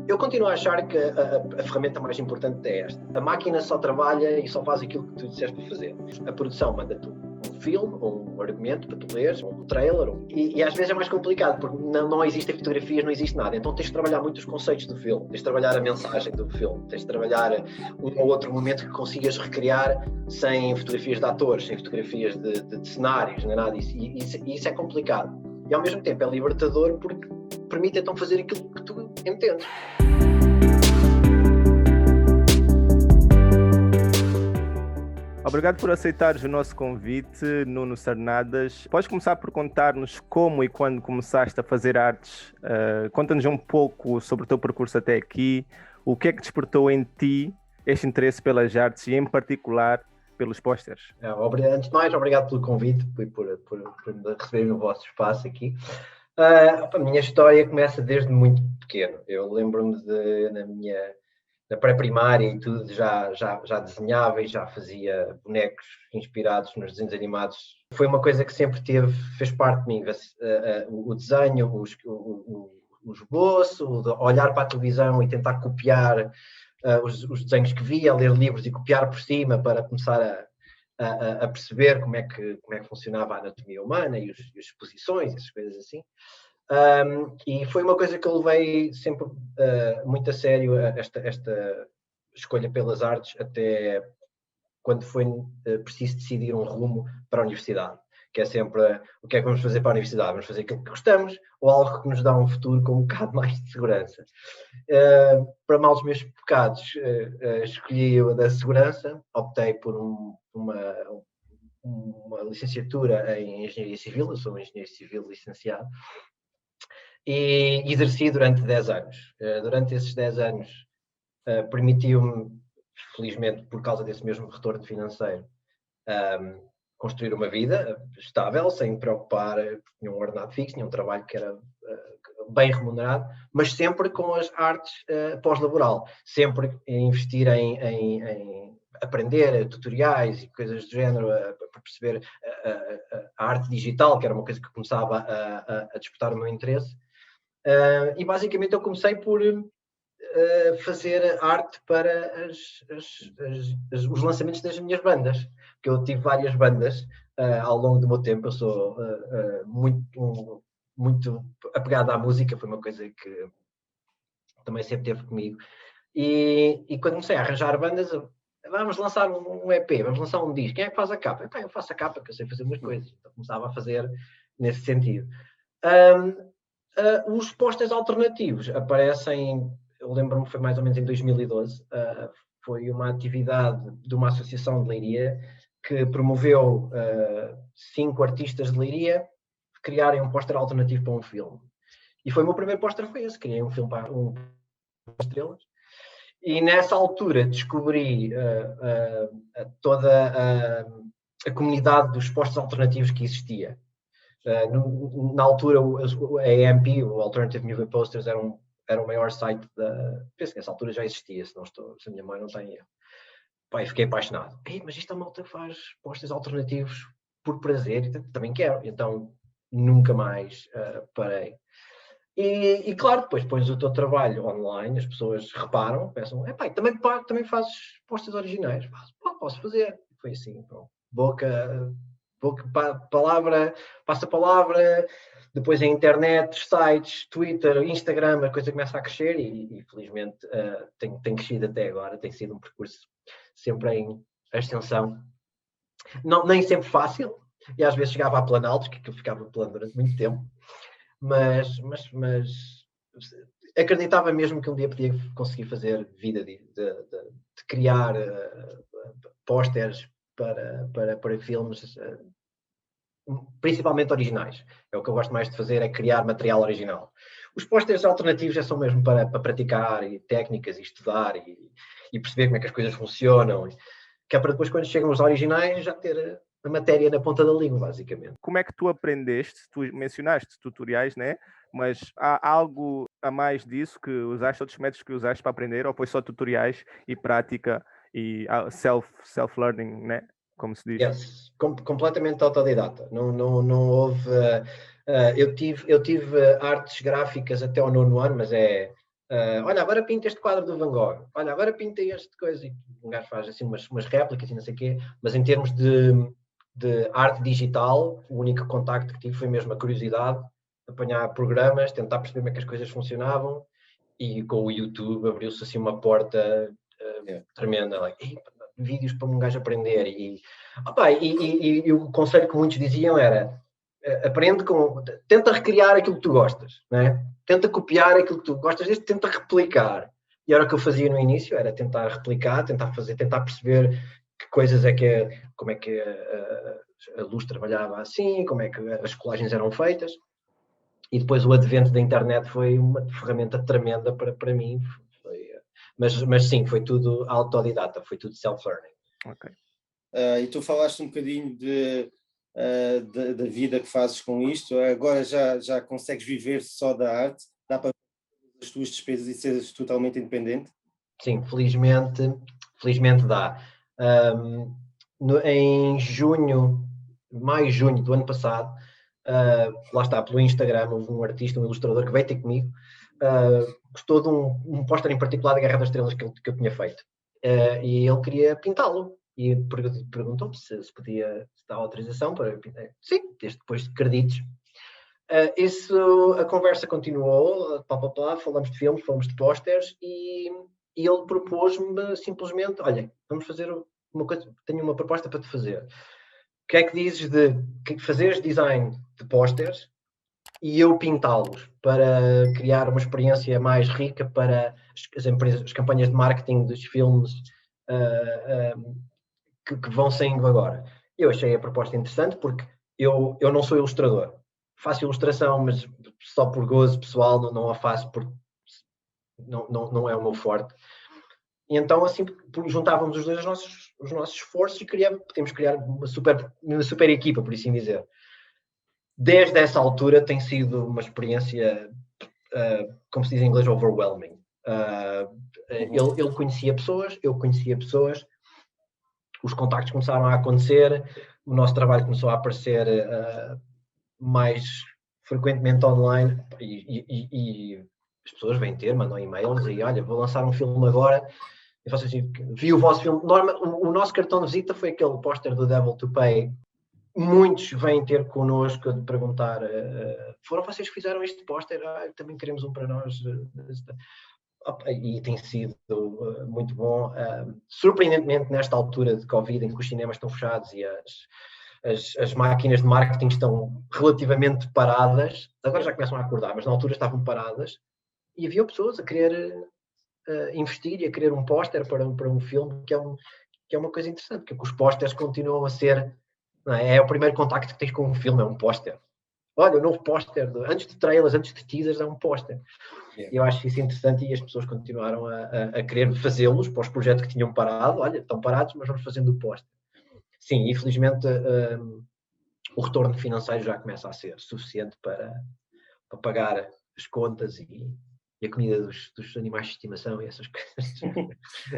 Eu continuo a achar que a ferramenta mais importante é esta. A máquina só trabalha e só faz aquilo que tu disseste para fazer. A produção manda-te um filme, ou um argumento para tu leres, um trailer, e às vezes é mais complicado, porque não existem fotografias, não existe nada. Então tens de trabalhar muito os conceitos do filme, tens de trabalhar a mensagem do filme, tens de trabalhar um ou outro momento que consigas recriar sem fotografias de atores, sem fotografias de cenários, nem nada disso. E isso é complicado. E ao mesmo tempo é libertador porque permite então fazer aquilo que tu entendes. Obrigado por aceitares o nosso convite, Nuno Sarnadas. Podes começar por contar-nos como e quando começaste a fazer artes. Conta-nos um pouco sobre o teu percurso até aqui. O que é que despertou em ti este interesse pelas artes e, em particular, pelos pósteres? Antes de mais, obrigado pelo convite e por receberem o vosso espaço aqui. A minha história começa desde muito pequeno. Eu lembro-me na pré-primária e tudo, já desenhava e já fazia bonecos inspirados nos desenhos animados. Foi uma coisa que sempre fez parte de mim. O desenho, o esboço, olhar para a televisão e tentar copiar os desenhos que via, ler livros e copiar por cima para começar a perceber como é que funcionava a anatomia humana e as posições, essas coisas assim. E foi uma coisa que eu levei sempre muito a sério, esta escolha pelas artes, até quando foi preciso decidir um rumo para a universidade, que é sempre o que é que vamos fazer para a universidade? Vamos fazer aquilo que gostamos ou algo que nos dá um futuro com um bocado mais de segurança? Para mal dos meus pecados, escolhi a da segurança, optei por uma licenciatura em Engenharia Civil, eu sou um engenheiro civil licenciado, e exerci durante 10 anos. Durante esses 10 anos permitiu-me, felizmente por causa desse mesmo retorno financeiro, construir uma vida estável, sem me preocupar, tinha um ordenado fixo, tinha um trabalho que era bem remunerado, mas sempre com as artes pós-laboral, sempre investir em aprender tutoriais e coisas do género, para perceber a arte digital, que era uma coisa que começava a despertar o meu interesse. E basicamente eu comecei por fazer arte para os lançamentos das minhas bandas, porque eu tive várias bandas ao longo do meu tempo. Eu sou muito apegado à música, foi uma coisa que também sempre teve comigo. E quando comecei a arranjar bandas, vamos lançar um EP, vamos lançar um disco. Quem é que faz a capa? Eu faço a capa, que eu sei fazer umas coisas. Então começava a fazer nesse sentido. Os posters alternativos aparecem, eu lembro-me que foi mais ou menos em 2012, foi uma atividade de uma associação de Leiria que promoveu 5 artistas de Leiria criarem um póster alternativo para um filme. E foi o meu primeiro póster, foi esse, criei um filme para estrelas. E nessa altura descobri toda a comunidade dos pósteres alternativos que existia. Na altura, a AMP, o Alternative Movie Posters, era o maior site penso que nessa altura já existia, se a minha mãe não tem erro. Pai, fiquei apaixonado. Mas isto é uma malta que faz posters alternativos por prazer, e também quero. Então nunca mais parei. E claro, depois pões o teu trabalho online, as pessoas reparam, pensam, também fazes posters originais? Posso fazer. Foi assim, pronto. Palavra, passa a palavra, depois a internet, sites, Twitter, Instagram, a coisa começa a crescer e felizmente tem crescido até agora, tem sido um percurso sempre em ascensão. Nem sempre fácil, e às vezes chegava a planaltos, que eu ficava plano durante muito tempo, mas acreditava mesmo que um dia podia conseguir fazer vida de criar pósteres para filmes, principalmente originais. É o que eu gosto mais de fazer, é criar material original. Os pósteres alternativos já são mesmo para praticar e técnicas e estudar e perceber como é que as coisas funcionam, que é para depois, quando chegam os originais, já ter a matéria na ponta da língua, basicamente. Como é que tu aprendeste? Tu mencionaste tutoriais, né? Mas há algo a mais disso que usaste, outros métodos que usaste para aprender, ou foi só tutoriais e prática e self-learning, né? Como se diz? Yes, completamente autodidata. Não houve... eu tive artes gráficas até ao 9º ano, mas é Olha, agora pinta este quadro do Van Gogh. Olha, agora pinta este coisa. E um gajo faz assim umas réplicas e não sei o quê. Mas em termos de arte digital, o único contacto que tive foi mesmo a curiosidade, apanhar programas, tentar perceber como é que as coisas funcionavam. E com o YouTube abriu-se assim uma porta tremenda. Vídeos para um gajo aprender. E o conselho que muitos diziam era: aprende tenta recriar aquilo que tu gostas, né? Tenta copiar aquilo que tu gostas, tenta replicar. E era o que eu fazia no início, era tentar replicar, tentar perceber que coisas como é que a luz trabalhava assim, como é que as colagens eram feitas. E depois o advento da internet foi uma ferramenta tremenda para mim. Mas sim, foi tudo autodidata, foi tudo self-learning. Ok. E tu falaste um bocadinho da vida que fazes com isto. Agora já consegues viver só da arte? Dá para fazer as tuas despesas e seres totalmente independente? Sim, felizmente dá. Em maio, junho do ano passado, lá está, pelo Instagram, houve um artista, um ilustrador que veio ter comigo, gostou de um póster em particular da Guerra das Estrelas que eu tinha feito. E ele queria pintá-lo. E perguntou-me se podia dar autorização para pintar. Sim, desde depois de créditos. A conversa continuou, falamos de filmes, falamos de pósteres e ele propôs-me simplesmente: olha, vamos fazer uma coisa, tenho uma proposta para te fazer. O que é que dizes de fazeres design de pósteres e eu pintá-los para criar uma experiência mais rica para as empresas, as campanhas de marketing dos filmes que vão saindo agora? Eu achei a proposta interessante porque eu não sou ilustrador. Faço ilustração, mas só por gozo pessoal, não a faço porque não é o meu forte. E então, assim, juntávamos os dois os nossos esforços e podíamos criar uma super equipa, por assim dizer. Desde essa altura tem sido uma experiência, como se diz em inglês, overwhelming. Ele conhecia pessoas, eu conhecia pessoas, os contactos começaram a acontecer, o nosso trabalho começou a aparecer mais frequentemente online e as pessoas vêm mandam e-mails e olha, vou lançar um filme agora. Eu faço assim, vi o vosso filme. O nosso cartão de visita foi aquele póster do Devil to Pay. Muitos vêm ter connosco a perguntar: foram vocês que fizeram este póster? Também queremos um para nós. E tem sido muito bom. Surpreendentemente, nesta altura de Covid, em que os cinemas estão fechados e as máquinas de marketing estão relativamente paradas, agora já começam a acordar, mas na altura estavam paradas, e havia pessoas a querer investir e a querer um póster para um filme, que é uma coisa interessante, porque os pósteres continuam a ser, não é? É o primeiro contacto que tens com um filme, é um póster. Olha, o novo póster, antes de trailers, antes de teasers, é um póster. Eu acho isso interessante e as pessoas continuaram a querer fazê-los para os projetos que tinham parado. Olha, estão parados, mas vamos fazendo o póster. Sim, infelizmente o retorno financeiro já começa a ser suficiente para pagar as contas e a comida dos animais de estimação e essas coisas.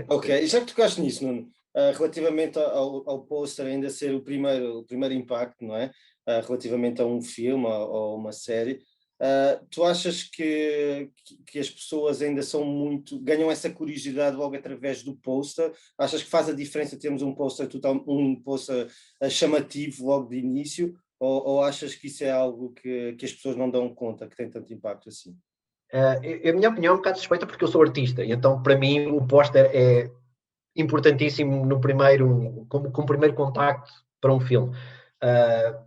Ok, e já que tocaste nisso, Nuno, relativamente ao póster ainda ser o primeiro impacto, não é? Relativamente a um filme ou uma série, tu achas que as pessoas ainda ganham essa curiosidade logo através do póster? Achas que faz a diferença termos um póster chamativo logo de início? Ou achas que isso é algo que as pessoas não dão conta, que tem tanto impacto assim? A minha opinião é um bocado suspeita porque eu sou artista e então para mim o póster é importantíssimo como primeiro contacto para um filme.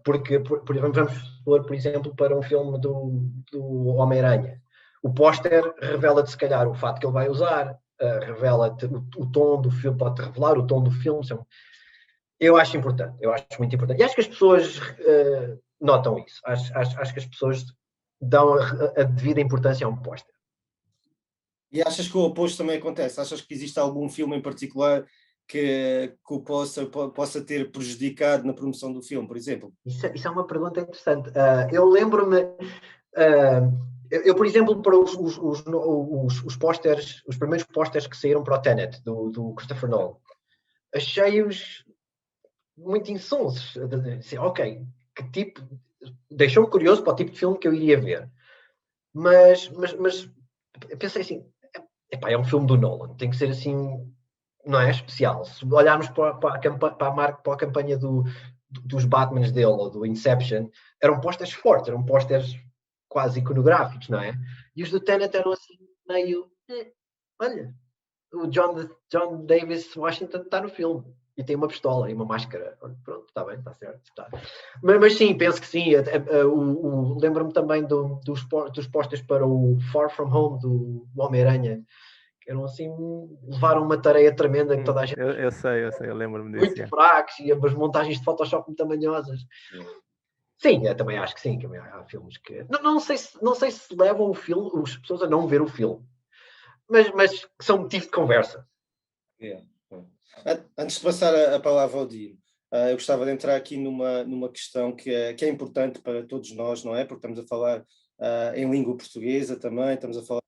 Porque vamos supor, por exemplo, para um filme do Homem-Aranha. O póster revela-te se calhar o fato que ele vai usar, revela-te o tom do filme, pode revelar o tom do filme. Eu acho importante, eu acho muito importante. E acho que as pessoas notam isso. Acho que as pessoas dão a devida importância a um póster. E achas que o oposto também acontece? Achas que existe algum filme em particular que o póster possa ter prejudicado na promoção do filme, por exemplo? Isso é uma pergunta interessante. Eu lembro-me, eu, por exemplo, para os pósteres, os primeiros pósteres que saíram para o Tenet, do Christopher Nolan, achei-os muito insonsos. Ok, que tipo... Deixou-me curioso para o tipo de filme que eu iria ver. Mas pensei assim, epá, é um filme do Nolan, tem que ser assim, não é especial. Se olharmos para a campanha dos Batmans dele, ou do Inception, eram posters fortes, eram posters quase iconográficos, não é? E os do Tenet eram assim, meio, olha, o John Davis Washington está no filme. E tem uma pistola e uma máscara. Pronto, está bem, está certo. Está. Mas sim, penso que sim. Lembro-me também dos posters para o Far From Home do Homem-Aranha, que eram assim, levaram uma tarefa tremenda que toda a gente. Eu sei, eu lembro-me disso. Muito fracos e as montagens de Photoshop muito tamanhosas. Sim, eu também acho que sim. Que há filmes que. Não sei se levam o filme, as pessoas a não ver o filme, mas que são motivo de conversa. Yeah. Antes de passar a palavra ao Dino, eu gostava de entrar aqui numa questão que é importante para todos nós, não é? Porque estamos a falar em língua portuguesa também, estamos a falar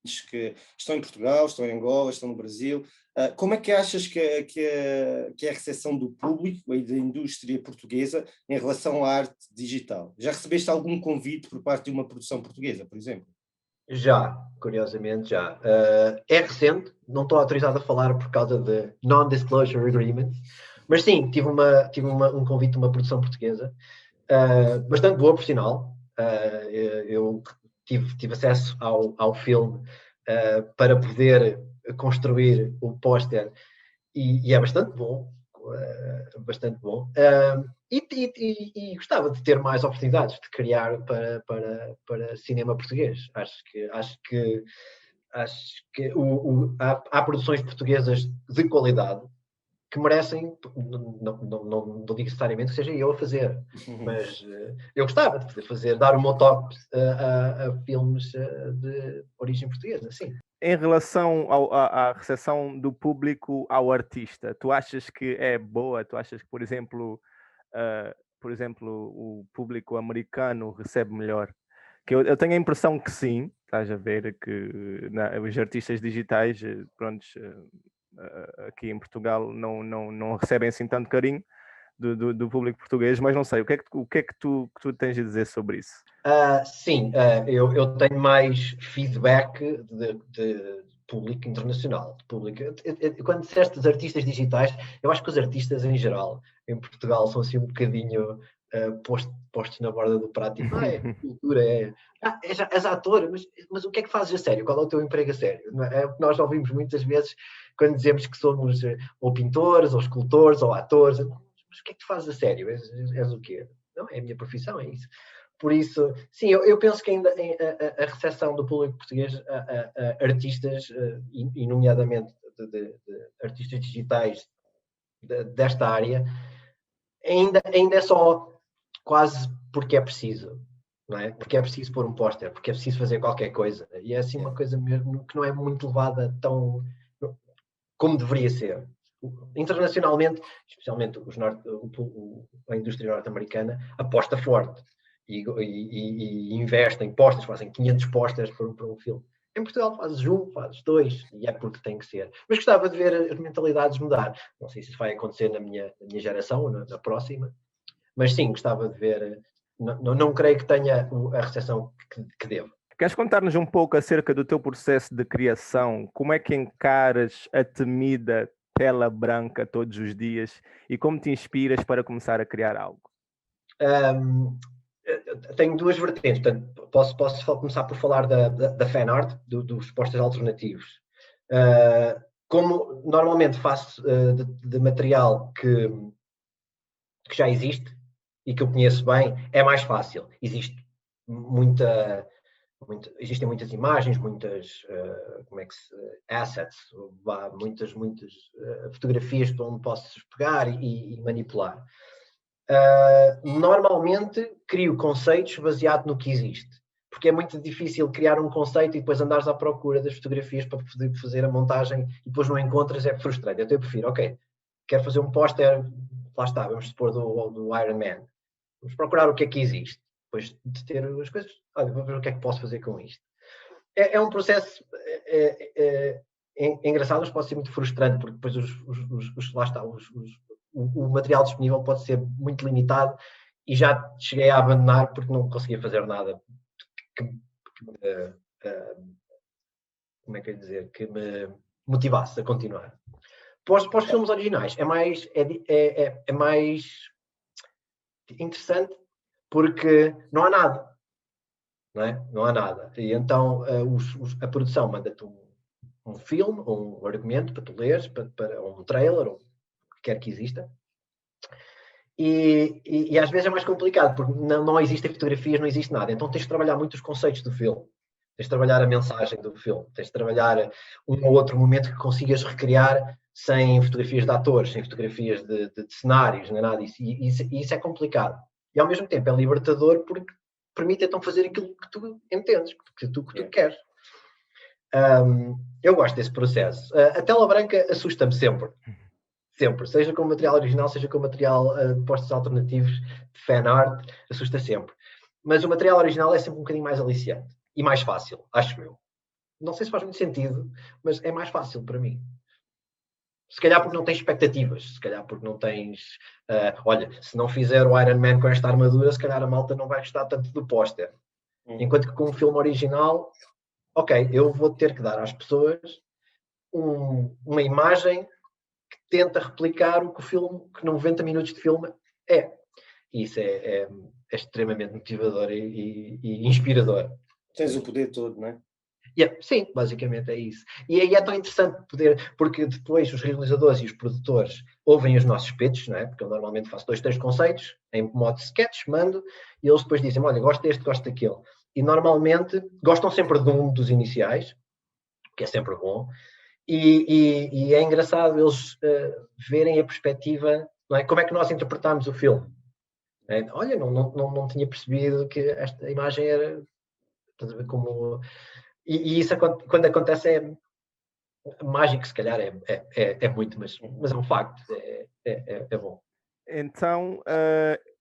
de que estão em Portugal, estão em Angola, estão no Brasil. Como é que achas que é a recepção do público e da indústria portuguesa em relação à arte digital? Já recebeste algum convite por parte de uma produção portuguesa, por exemplo? Já, curiosamente já. É recente, não estou autorizado a falar por causa de non-disclosure agreements, mas sim, tive um convite de uma produção portuguesa, bastante boa, por sinal. Eu tive acesso ao filme para poder construir o póster e é bastante bom. Bastante bom. E gostava de ter mais oportunidades de criar para cinema português. Acho que há produções portuguesas de qualidade que merecem, não digo necessariamente que seja eu a fazer, mas eu gostava de poder fazer, dar o meu toque a filmes de origem portuguesa, sim. Em relação à recepção do público ao artista, tu achas que é boa? Tu achas que, por exemplo, o público americano recebe melhor? Que eu tenho a impressão que sim, estás a ver que os artistas digitais, aqui em Portugal não recebem assim tanto carinho do público português, mas não sei, o que é que tu tens a dizer sobre isso? Sim, eu tenho mais feedback de público internacional. Quando disseste os artistas digitais, eu acho que os artistas em geral, em Portugal, são assim um bocadinho postos na borda do prato. Tipo, cultura, és ator, mas o que é que fazes a sério? Qual é o teu emprego a sério? Não é o que nós ouvimos muitas vezes quando dizemos que somos ou pintores, ou escultores, ou atores. Mas o que é que tu fazes a sério? És o quê? Não, é a minha profissão, é isso. Por isso, sim, eu penso que ainda a recepção do público português a artistas, e nomeadamente de artistas digitais desta área, ainda é só quase porque é preciso, não é? Porque é preciso pôr um póster, porque é preciso fazer qualquer coisa. E é assim uma coisa mesmo que não é muito levada tão como deveria ser. Internacionalmente, especialmente a indústria norte-americana, aposta forte. E investem postas, fazem 500 postas para um filme. Em Portugal fazes um, fazes dois, e é porque tem que ser. Mas gostava de ver as mentalidades mudar. Não sei se isso vai acontecer na minha geração ou na próxima, mas sim, gostava de ver. Não creio que tenha a recepção que devo. Queres contar-nos um pouco acerca do teu processo de criação? Como é que encaras a temida tela branca todos os dias e como te inspiras para começar a criar algo? Tenho duas vertentes. Portanto, posso começar por falar da fan art, dos posters alternativos. Como normalmente faço de material que já existe e que eu conheço bem, é mais fácil. Existem muitas imagens, muitas assets, muitas fotografias para onde posso pegar e manipular. Normalmente crio conceitos baseado no que existe, porque é muito difícil criar um conceito e depois andares à procura das fotografias para poder fazer a montagem e depois não encontras, é frustrante. Então eu prefiro, ok, quero fazer um póster, lá está, vamos supor do Iron Man. Vamos procurar o que é que existe. Depois de ter as coisas, olha, vou ver o que é que posso fazer com isto. É um processo engraçado, mas pode ser muito frustrante, porque depois lá está, o material disponível pode ser muito limitado e já cheguei a abandonar porque não conseguia fazer nada que como é que eu ia dizer, que me motivasse a continuar. Para os filmes originais é mais interessante porque não há nada, não é? Não há nada. E então a produção manda-te um filme ou um argumento para tu leres, para um trailer, ou o que quer que exista. E às vezes é mais complicado, porque não existem fotografias, não existe nada. Então tens de trabalhar muito os conceitos do filme. Tens de trabalhar a mensagem do filme. Tens de trabalhar um ou outro momento que consigas recriar sem fotografias de atores, sem fotografias de cenários, nem nada disso. E isso é complicado. E ao mesmo tempo é libertador porque permite então fazer aquilo que tu entendes, que tu queres. Eu gosto desse processo. A tela branca assusta-me sempre. Sempre. Seja com material original, seja com material de postos alternativos, de fan art, assusta sempre. Mas o material original é sempre um bocadinho mais aliciante. E mais fácil, acho eu. Não sei se faz muito sentido, mas é mais fácil para mim. Se calhar porque não tens expectativas, se calhar porque não tens... olha, se não fizer o Iron Man com esta armadura, se calhar a malta não vai gostar tanto do póster. Enquanto que com um filme original, ok, eu vou ter que dar às pessoas uma imagem que tenta replicar o que o filme, que 90 minutos de filme é. E isso é extremamente motivador e inspirador. Tens o poder todo, não é? Sim, basicamente é isso. E aí é tão interessante poder, porque depois os realizadores e os produtores ouvem os nossos pitches, não é? Porque eu normalmente faço 2, 3 conceitos em modo sketch, mando, e eles depois dizem, olha, gosto deste, gosto daquele. E normalmente gostam sempre de um dos iniciais, que é sempre bom, e é engraçado eles verem a perspectiva, não é? Como é que nós interpretámos o filme. É? Olha, não tinha percebido que esta imagem era... Estás a ver como... E isso, quando acontece, é mágico, se calhar, é muito, mas é um facto, é bom. Então,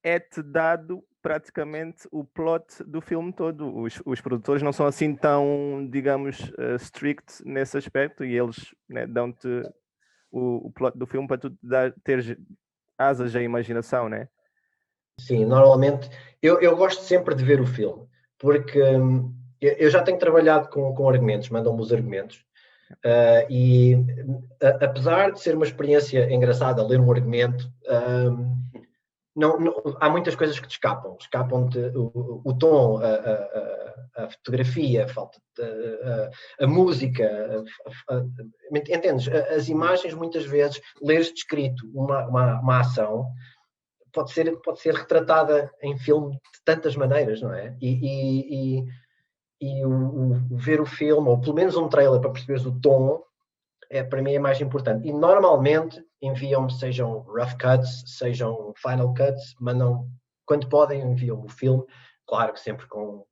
é-te dado praticamente o plot do filme todo. Os produtores não são assim tão, digamos, strict nesse aspecto, e eles, né, dão-te o plot do filme para tu teres asas à imaginação, né? Sim, normalmente, eu gosto sempre de ver o filme, porque eu já tenho trabalhado com argumentos, mandam-me os argumentos, e apesar de ser uma experiência engraçada ler um argumento, há muitas coisas que te escapam. Escapam-te o tom, a fotografia, a música. Entendes? As imagens, muitas vezes, leres descrito uma ação, pode ser retratada em filme de tantas maneiras, não é? E ver o filme, ou pelo menos um trailer para perceberes o tom, para mim é mais importante. E normalmente enviam-me, sejam rough cuts, sejam final cuts, mandam, quando podem, enviam-me o filme. Claro que sempre com...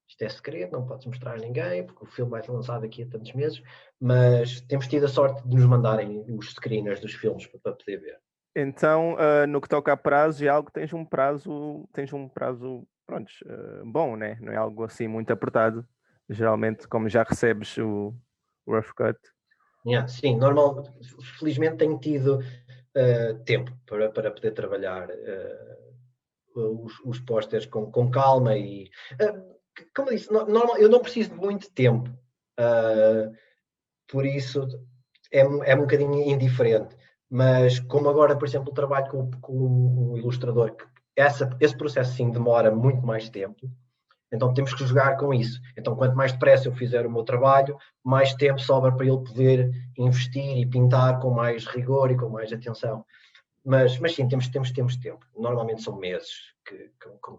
Isto é segredo, não podes mostrar a ninguém, porque o filme vai ser lançado daqui a tantos meses, mas temos tido a sorte de nos mandarem os screeners dos filmes para poder ver. Então, no que toca a prazo, é algo que tens um prazo, pronto, bom, né? Não é algo assim muito apertado. Geralmente, como já recebes o rough cut. Sim, felizmente tenho tido tempo para poder trabalhar os pósteres com calma e, como eu disse, eu não preciso de muito tempo, por isso é um bocadinho indiferente. Mas como agora, por exemplo, trabalho com um ilustrador, que esse processo sim demora muito mais tempo, então temos que jogar com isso. Então quanto mais depressa eu fizer o meu trabalho, mais tempo sobra para ele poder investir e pintar com mais rigor e com mais atenção. Mas sim, temos tempo. Normalmente são meses que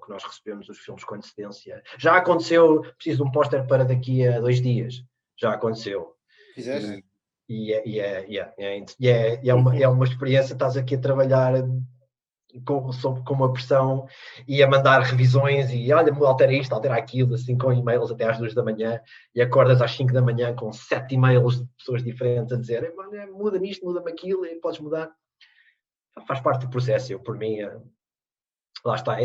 nós recebemos os filmes com antecedência. Já aconteceu, preciso de um póster para daqui a 2 dias. Já aconteceu. Fizeste? É uma experiência, estás aqui a trabalhar com uma pressão e a mandar revisões e olha, altera isto, altera aquilo, assim com e-mails até às 2 da manhã e acordas às 5 da manhã com 7 e-mails de pessoas diferentes a dizer muda-me isto, muda-me aquilo e podes mudar. Faz parte do processo. Eu, por mim, lá está.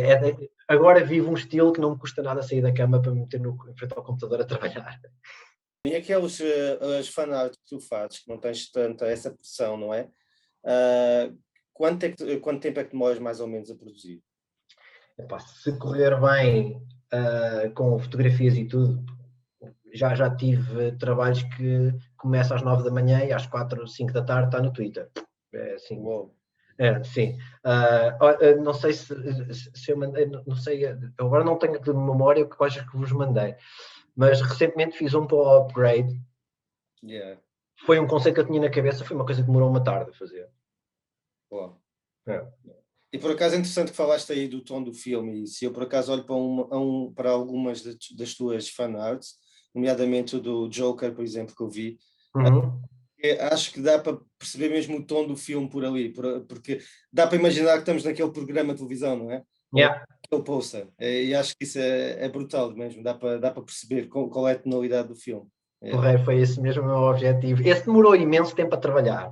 Agora vivo um estilo que não me custa nada sair da cama para me meter em frente ao computador a trabalhar. E aqueles as fanart que tu fazes, que não tens tanta essa pressão, não é? Quanto tempo é que demoras mais ou menos a produzir? Se correr bem com fotografias e tudo, já tive trabalhos que começam às 9 da manhã e às 4 ou 5 da tarde está no Twitter. É assim. Uou. Sim. Não sei se eu mandei, não sei, agora não tenho de memória o que coisas que vos mandei, mas recentemente fiz um para o upgrade. Yeah. Foi um conceito que eu tinha na cabeça, foi uma coisa que demorou uma tarde a fazer. Uau. É. E por acaso é interessante que falaste aí do tom do filme, e se eu por acaso olho para algumas das tuas fanarts, nomeadamente o do Joker, por exemplo, que eu vi, Uhum. acho que dá para perceber mesmo o tom do filme por ali, porque dá para imaginar que estamos naquele programa de televisão, não é? Yeah. Aquele poster. E acho que isso é brutal mesmo, dá para perceber qual é a tonalidade do filme. Correio, foi esse mesmo o meu objetivo. Esse demorou imenso tempo a trabalhar,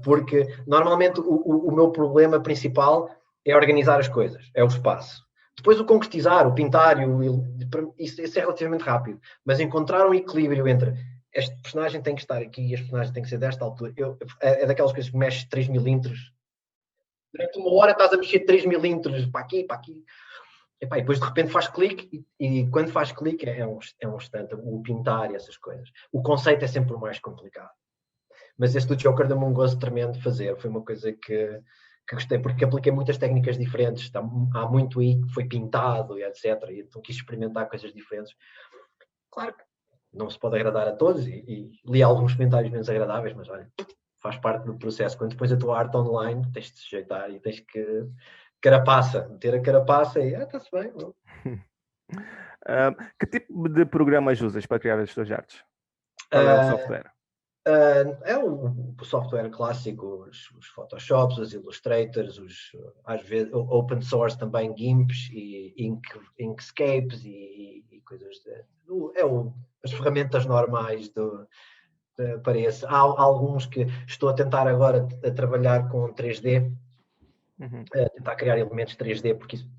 porque normalmente o meu problema principal é organizar as coisas, é o espaço. Depois o concretizar, o pintar, isso é relativamente rápido, mas encontrar um equilíbrio entre este personagem tem que estar aqui e este personagem tem que ser desta altura, é daquelas coisas que mexe 3 milímetros. Durante uma hora estás a mexer 3 milímetros para aqui, para aqui. Epá, e depois de repente faz clique e quando faz clique é um instante, o pintar e essas coisas. O conceito é sempre o mais complicado. Mas esse do Joker deu-me um gosto tremendo de fazer. Foi uma coisa que gostei, porque apliquei muitas técnicas diferentes. Há muito aí que foi pintado e etc. E então quis experimentar coisas diferentes. Claro que não se pode agradar a todos e li alguns comentários menos agradáveis, mas olha, faz parte do processo. Quando depois a tua arte online tens de sujeitar e tens que meter a carapaça e está-se bem. Que tipo de programas usas para criar as tuas artes? Qual é o software? É o software clássico, os Photoshops, os Illustrators, às vezes open source também Gimps e Inkscapes e coisas as ferramentas normais para esse. Há alguns que estou a tentar agora a trabalhar com 3D, a tentar criar elementos 3D, porque isso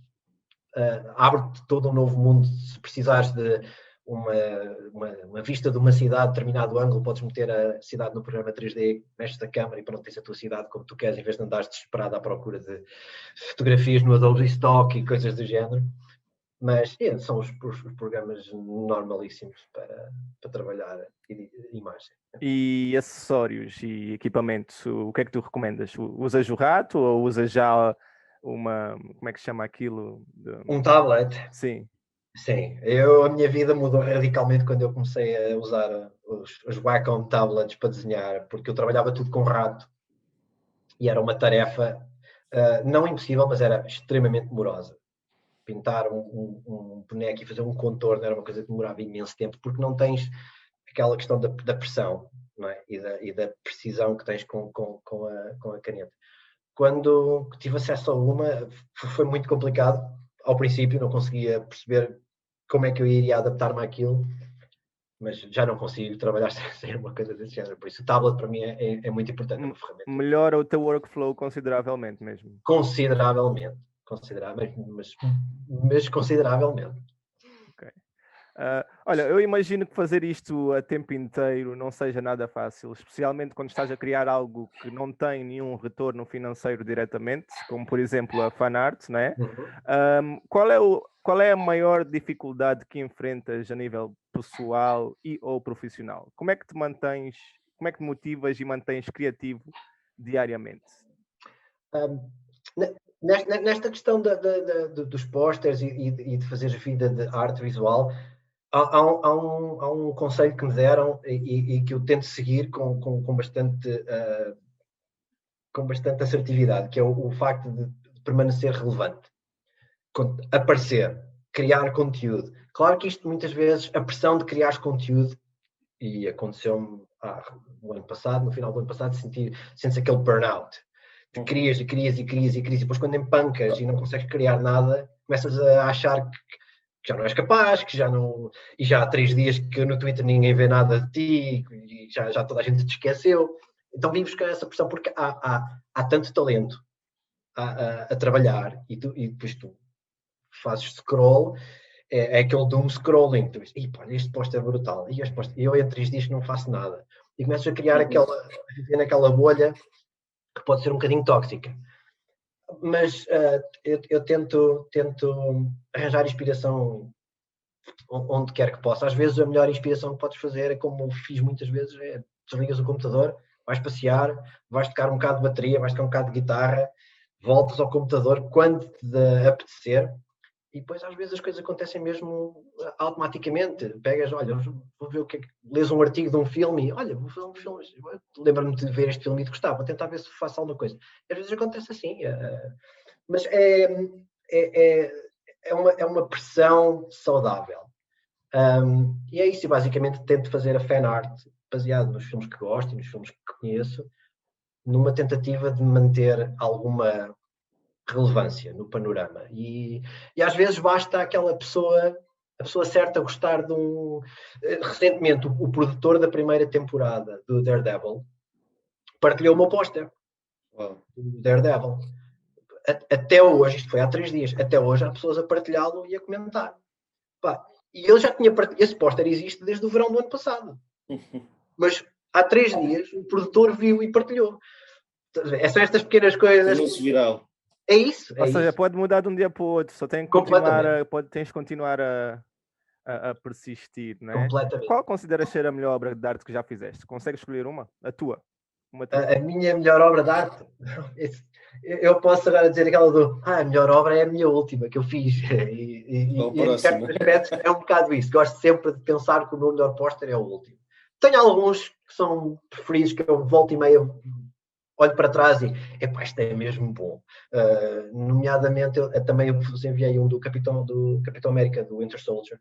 abre-te todo um novo mundo. Se precisares de uma vista de uma cidade a determinado ângulo, podes meter a cidade no programa 3D, mexes a câmera e pronto, tens a tua cidade como tu queres, em vez de andares desesperado à procura de fotografias no Adobe Stock e coisas do género. Mas são os programas normalíssimos para trabalhar imagem. E acessórios e equipamentos, o que é que tu recomendas? Usas o rato ou usas já como é que se chama aquilo? Um tablet? Sim. Sim, a minha vida mudou radicalmente quando eu comecei a usar os Wacom tablets para desenhar, porque eu trabalhava tudo com rato e era uma tarefa não impossível, mas era extremamente demorosa. Pintar um boneco e fazer um contorno era uma coisa que demorava imenso tempo, porque não tens aquela questão da pressão, não é? e da precisão que tens com a caneta. Quando tive acesso a uma, foi muito complicado. Ao princípio não conseguia perceber como é que eu iria adaptar-me àquilo, mas já não consigo trabalhar sem uma coisa desse género. Por isso o tablet para mim é muito importante, é uma ferramenta. Melhora o teu workflow consideravelmente mesmo. Consideravelmente, mas consideravelmente. Ok. Olha, eu imagino que fazer isto a tempo inteiro não seja nada fácil, especialmente quando estás a criar algo que não tem nenhum retorno financeiro diretamente, como por exemplo a fanart, não é? Qual é a maior dificuldade que enfrentas a nível pessoal e ou profissional? Como é que te mantens, como é que te motivas e mantens criativo diariamente? Nesta questão dos pósteres e de fazer vida de arte visual, há um conselho que me deram e que eu tento seguir com bastante assertividade, que é o facto de permanecer relevante, aparecer, criar conteúdo. Claro que isto muitas vezes, a pressão de criar conteúdo, e aconteceu-me no ano passado, no final do ano passado, sentes aquele burnout. Crias e crias e crias e crias, e depois quando empancas e não consegues criar nada, começas a achar que já não és capaz, que já não. E já há 3 dias que no Twitter ninguém vê nada de ti, e já toda a gente te esqueceu. Então vives com essa pressão, porque há tanto talento a trabalhar, e depois tu fazes scroll, é aquele doom scrolling. Tu dizes, este post é brutal, e eu em 3 dias não faço nada. E começas a criar viver naquela bolha que pode ser um bocadinho tóxica. Mas eu tento arranjar inspiração onde quer que possa. Às vezes a melhor inspiração que podes fazer é como fiz muitas vezes, é desligas o computador, vais passear, vais tocar um bocado de bateria, vais tocar um bocado de guitarra, voltas ao computador quando te apetecer, e depois às vezes as coisas acontecem mesmo automaticamente. Pegas, olha, vou ver o que é que... Lês um artigo de um filme e, olha, vou fazer um filme, lembra-me de ver este filme e de gostar, vou tentar ver se faço alguma coisa. Às vezes acontece assim, mas é uma pressão saudável. E é isso, basicamente tento fazer a fan art baseado nos filmes que gosto e nos filmes que conheço, numa tentativa de manter alguma relevância no panorama. E às vezes basta aquela pessoa, a pessoa certa gostar de um... Recentemente, o produtor da primeira temporada do Daredevil partilhou o meu póster. Do Daredevil. Até hoje, isto foi há 3 dias, até hoje há pessoas a partilhá-lo e a comentar. Pá, e ele já tinha partilhado, esse póster existe desde o verão do ano passado. Mas há 3 dias o produtor viu e partilhou. São estas pequenas coisas. Tornou-se viral. É isso. Ou seja, pode mudar de um dia para o outro, só tem que continuar tens de continuar a persistir, não é? Completamente. Qual consideras ser a melhor obra de arte que já fizeste? Consegues escolher uma? A tua? A minha melhor obra de arte? Eu posso agora dizer aquela a melhor obra é a minha última que eu fiz. E em certos aspectos é um bocado isso. Gosto sempre de pensar que o meu melhor póster é o último. Tenho alguns que são preferidos, que eu volto e meia olho para trás e isto é mesmo bom. Nomeadamente, eu também vos enviei um do Capitão América, do Winter Soldier.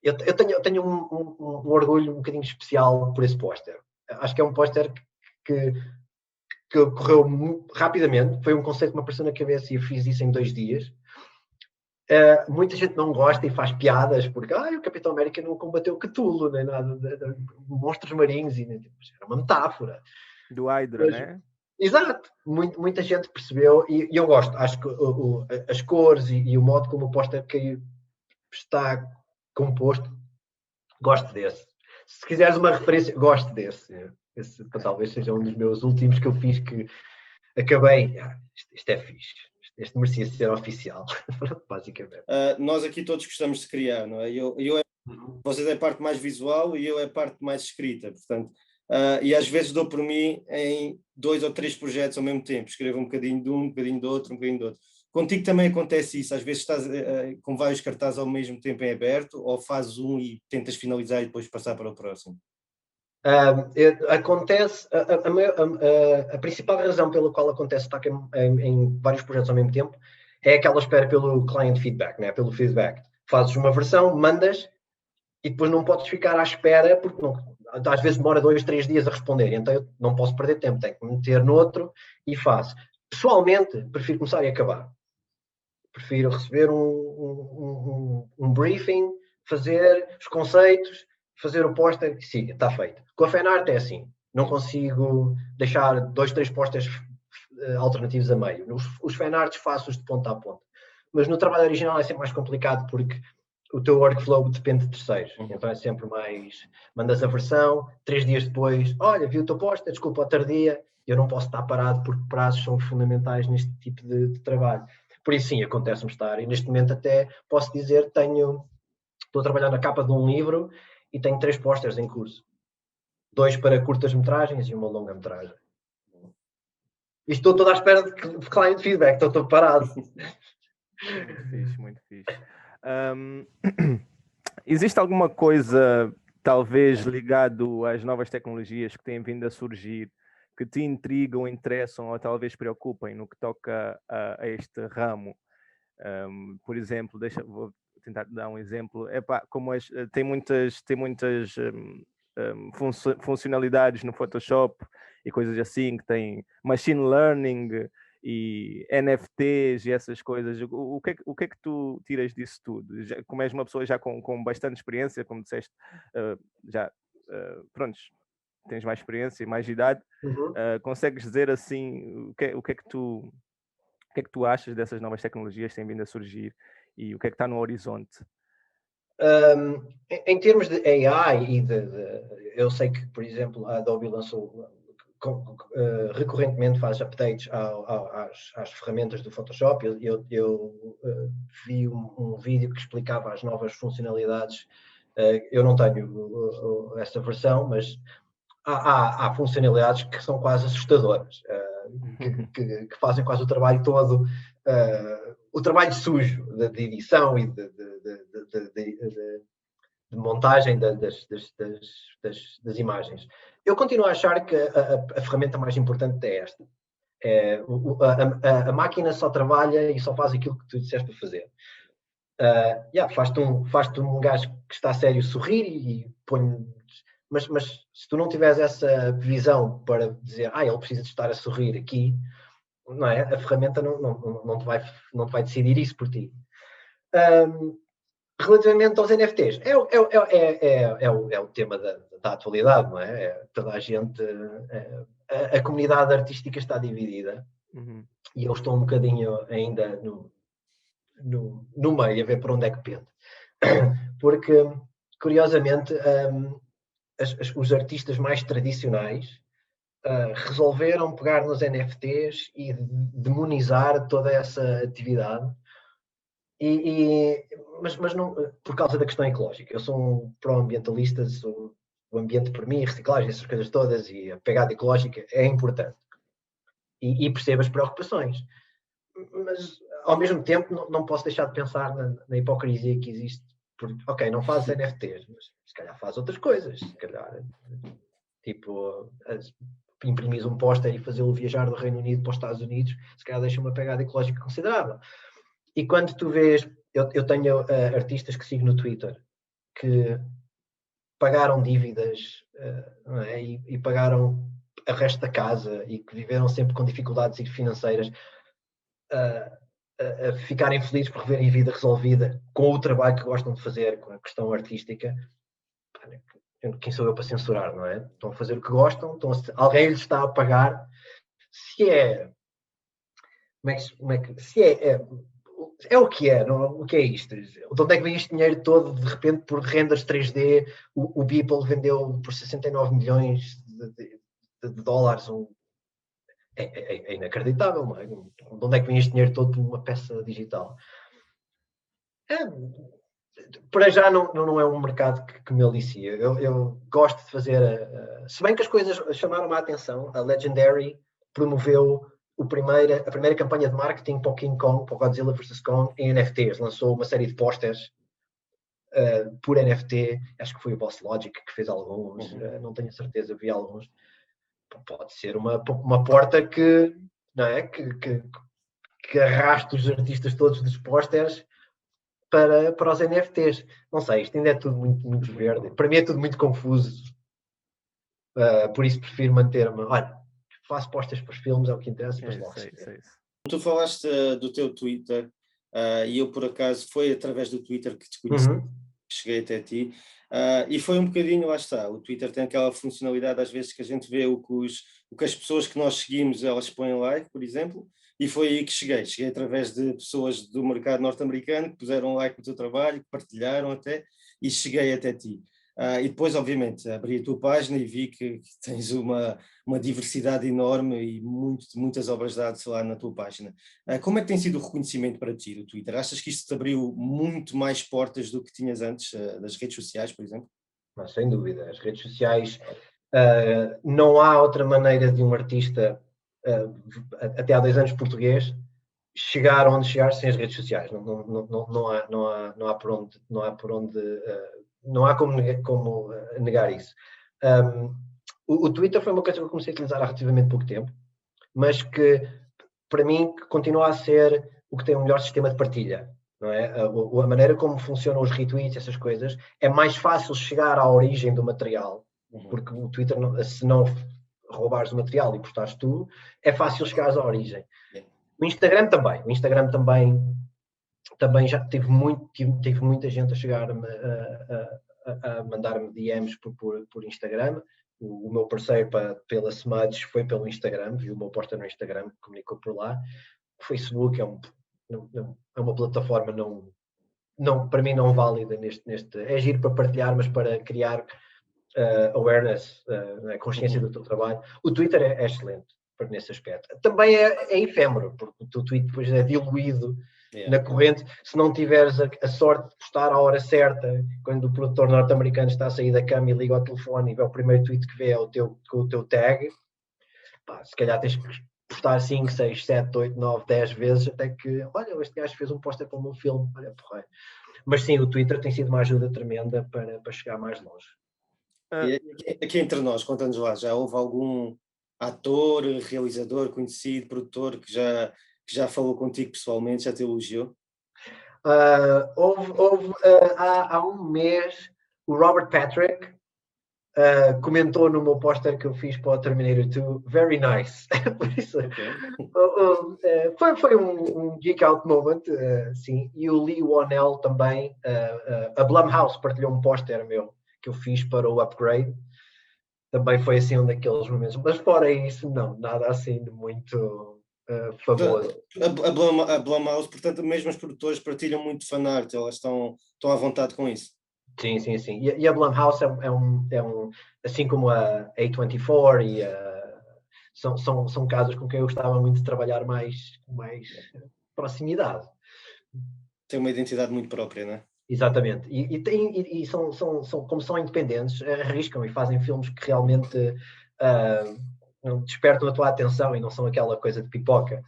Eu tenho um orgulho um bocadinho especial por esse póster. Acho que é um póster que correu rapidamente. Foi um conceito que me apareceu na cabeça e eu fiz isso em 2 dias. Muita gente não gosta e faz piadas porque o Capitão América não combateu Cthulhu, nem nada de monstros marinhos. Era uma metáfora. Do Hydra, né? Exato. Muita gente percebeu e eu gosto. Acho que as cores e o modo como o póster está composto, gosto desse. Se quiseres uma referência, gosto desse. Esse talvez seja um dos meus últimos que eu fiz, que acabei. Isto é fixe. Este merecia ser oficial, basicamente. Nós aqui todos gostamos de criar, não é? Vocês é a parte mais visual e eu é a parte mais escrita, portanto, e às vezes dou por mim em 2 ou 3 projetos ao mesmo tempo, escrevo um bocadinho de um bocadinho do outro, um bocadinho do outro. Contigo também acontece isso, às vezes estás com vários cartazes ao mesmo tempo em aberto, ou fazes um e tentas finalizar e depois passar para o próximo? Acontece, a principal razão pela qual acontece estar em vários projetos ao mesmo tempo é aquela espera pelo client feedback, né? Pelo feedback. Fazes uma versão, mandas e depois não podes ficar à espera porque às vezes demora 2, 3 dias a responder, então eu não posso perder tempo, tenho que me meter noutro e faço. Pessoalmente, prefiro começar e acabar. Prefiro receber um briefing, fazer os conceitos, fazer o póster e siga, está feito. Com a fanart é assim, não consigo deixar 2, 3 pósteres alternativos a meio. Os fanarts faço-os de ponta a ponta. Mas no trabalho original é sempre mais complicado porque o teu workflow depende de terceiros. Então é sempre mais... Mandas a versão, 3 dias depois, olha, vi o teu póster, desculpa a tardia, eu não posso estar parado porque prazos são fundamentais neste tipo de trabalho. Por isso sim, acontece-me estar. E neste momento até posso dizer que estou a trabalhar na capa de um livro e tenho 3 pósteres em curso. 2 para curtas-metragens e uma longa-metragem. E estou toda à espera de client feedback, estou parado. Muito fixe, muito fixe. Existe alguma coisa, talvez ligado às novas tecnologias que têm vindo a surgir, que te intrigam, interessam ou talvez preocupem no que toca a este ramo? Por exemplo, vou tentar dar um exemplo. Como tem muitas funcionalidades no Photoshop e coisas assim, que tem machine learning e NFTs e essas coisas. O que é que tu tiras disso tudo? Como és uma pessoa já com bastante experiência, como disseste, prontos, tens mais experiência e mais idade, consegues dizer assim o que é que tu achas dessas novas tecnologias que têm vindo a surgir e o que é que está no horizonte? Em termos de AI eu sei que, por exemplo, a Adobe lançou recorrentemente faz updates às ferramentas do Photoshop. Eu vi um vídeo que explicava as novas funcionalidades. Eu não tenho essa versão, mas há funcionalidades que são quase assustadoras, que fazem quase o trabalho todo, o trabalho sujo de edição e de montagem das imagens. Eu continuo a achar que a ferramenta mais importante é esta. A máquina só trabalha e só faz aquilo que tu disseste para fazer. Faz-te um gajo que está a sério sorrir e põe... Mas se tu não tiveres essa visão para dizer, ele precisa de estar a sorrir aqui, não é? A ferramenta não te vai decidir isso por ti. Relativamente aos NFTs, é o tema da atualidade, não é? Toda a gente, a comunidade artística está dividida, e eu estou um bocadinho ainda no meio, a ver por onde é que pende. Porque, curiosamente, os artistas mais tradicionais resolveram pegar nos NFTs e demonizar toda essa atividade, mas não por causa da questão ecológica. Eu sou um pró-ambientalista, o ambiente para mim, reciclagem, essas coisas todas, e a pegada ecológica é importante. E percebo as preocupações. Mas, ao mesmo tempo, não posso deixar de pensar na hipocrisia que existe. Porque, não fazes NFTs, mas se calhar faz outras coisas. Se calhar, tipo, imprimir um póster e fazê-lo viajar do Reino Unido para os Estados Unidos, se calhar deixa uma pegada ecológica considerável. E quando tu vês, eu tenho artistas que sigo no Twitter que pagaram dívidas, não é? e pagaram a resto da casa e que viveram sempre com dificuldades financeiras, a ficarem felizes por verem a vida resolvida com o trabalho que gostam de fazer, com a questão artística. Quem sou eu para censurar, não é? Estão a fazer o que gostam, alguém lhes está a pagar. Se é... É o que é, não, o que é isto? De onde é que vem este dinheiro todo, de repente, por renders 3D? O Beeple vendeu por 69 milhões de dólares. É inacreditável, não é? De onde é que vem este dinheiro todo por uma peça digital? Para já não é um mercado que me alicia. Eu gosto de fazer... se bem que as coisas chamaram-me a atenção, a Legendary promoveu a primeira campanha de marketing para o King Kong, para o Godzilla vs. Kong, em NFTs. Lançou uma série de posters por NFT. Acho que foi o Boss Logic que fez alguns. Não tenho certeza, vi alguns. Pode ser uma porta que, não é? que arraste os artistas todos dos posters para os NFTs. Não sei, isto ainda é tudo muito, muito verde. Para mim é tudo muito confuso. Por isso prefiro manter-me... Olha, faço postas para os filmes, é o que interessa. Tu falaste do teu Twitter, e eu por acaso foi através do Twitter que te conheci, que cheguei até ti, e foi um bocadinho, lá está, o Twitter tem aquela funcionalidade às vezes que a gente vê o que as pessoas que nós seguimos, elas põem like, por exemplo, e foi aí que cheguei através de pessoas do mercado norte-americano que puseram like no teu trabalho, que partilharam até, e cheguei até ti. E depois, obviamente, abri a tua página e vi que tens uma diversidade enorme e muitas obras de arte lá na tua página. Como é que tem sido o reconhecimento para ti do Twitter? Achas que isto te abriu muito mais portas do que tinhas antes das redes sociais, por exemplo? Mas, sem dúvida. As redes sociais, não há outra maneira de um artista, até há 2 anos português, chegar onde chegar sem as redes sociais. Não há como negar isso. O Twitter foi uma coisa que eu comecei a utilizar há relativamente pouco tempo, mas que, para mim, continua a ser o que tem o melhor sistema de partilha. Não é? A maneira como funcionam os retweets, essas coisas, é mais fácil chegar à origem do material, porque o Twitter, se não roubares o material e postares tu, é fácil chegares à origem. O Instagram também já tive muita gente a chegar-me a mandar-me DMs por Instagram. O meu parceiro pela Smudge foi pelo Instagram, viu o meu poster no Instagram, comunicou por lá. O Facebook é uma plataforma para mim não válida neste. É giro para partilhar, mas para criar awareness, consciência do teu trabalho. O Twitter é excelente nesse aspecto. Também é efêmero, porque o teu tweet depois é diluído na corrente. Se não tiveres a sorte de postar à hora certa, quando o produtor norte-americano está a sair da cama e liga ao telefone e vê o primeiro tweet que vê é com o teu tag, se calhar tens que postar 5, 6, 7, 8, 9, 10 vezes até que, olha, este gajo fez um póster para o meu filme, olha, porra. Mas sim, o Twitter tem sido uma ajuda tremenda para chegar mais longe. E aqui entre nós, conta-nos lá, já houve algum ator, realizador, conhecido, produtor que já falou contigo pessoalmente, já te elogiou? Há um mês o Robert Patrick comentou no meu póster que eu fiz para o Terminator 2, very nice. Por isso, foi um geek out moment, sim. E o Lee Whannell também, a Blumhouse partilhou um póster meu que eu fiz para o Upgrade. Também foi assim um daqueles momentos. Mas fora isso, não, nada assim de muito famoso. A Blumhouse, portanto, mesmo os produtores partilham muito fanart, elas estão à vontade com isso. Sim. E a Blumhouse assim como a A24 e são casas com quem eu gostava muito de trabalhar com mais proximidade. Tem uma identidade muito própria, não é? Exatamente. E como são independentes, arriscam e fazem filmes que realmente despertam a tua atenção e não são aquela coisa de pipoca.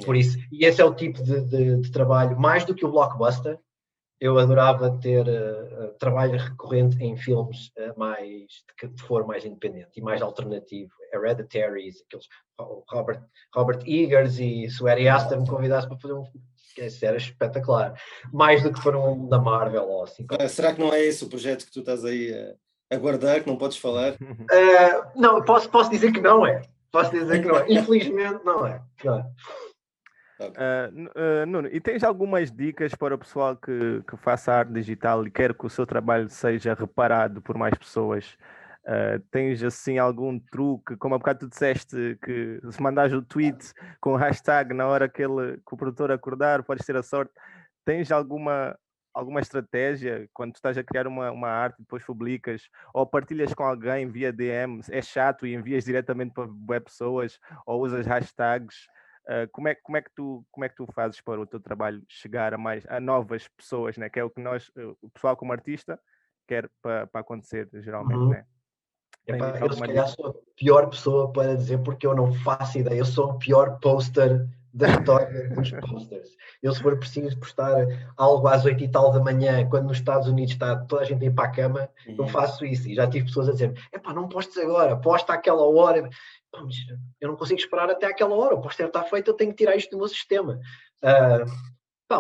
Por isso, e esse é o tipo de trabalho, mais do que o blockbuster. Eu adorava ter trabalho recorrente em filmes que for mais independente e mais alternativo. Hereditary, aqueles Robert Eggers e se o Ari Aster me convidasse para fazer um filme, isso era espetacular. Mais do que for um da Marvel ou assim. Será que não é esse o projeto que tu estás aí a guardar, que não podes falar? Não, posso dizer que não é. Posso dizer que não é. Infelizmente não é. Não é. Nuno, e tens algumas dicas para o pessoal que faça arte digital e quer que o seu trabalho seja reparado por mais pessoas? Tens assim algum truque, como há bocado tu disseste que se mandares o tweet com o hashtag na hora que o produtor acordar, podes ter a sorte. Tens alguma estratégia quando tu estás a criar uma arte e depois publicas ou partilhas com alguém via DM, é chato e envias diretamente para pessoas ou usas hashtags? Como é que tu fazes para o teu trabalho chegar a novas pessoas, né? Que é o que o pessoal como artista quer para acontecer geralmente, né? Eu se calhar sou a pior pessoa para dizer porque eu não faço ideia. Eu sou o pior poster da história dos posters. Eu, se for preciso postar algo às 8 e tal da manhã, quando nos Estados Unidos está toda a gente a ir para a cama, eu faço isso. E já tive pessoas a dizer: não postes agora, posta àquela hora. Mas eu não consigo esperar até àquela hora. O póster está feito, eu tenho que tirar isto do meu sistema.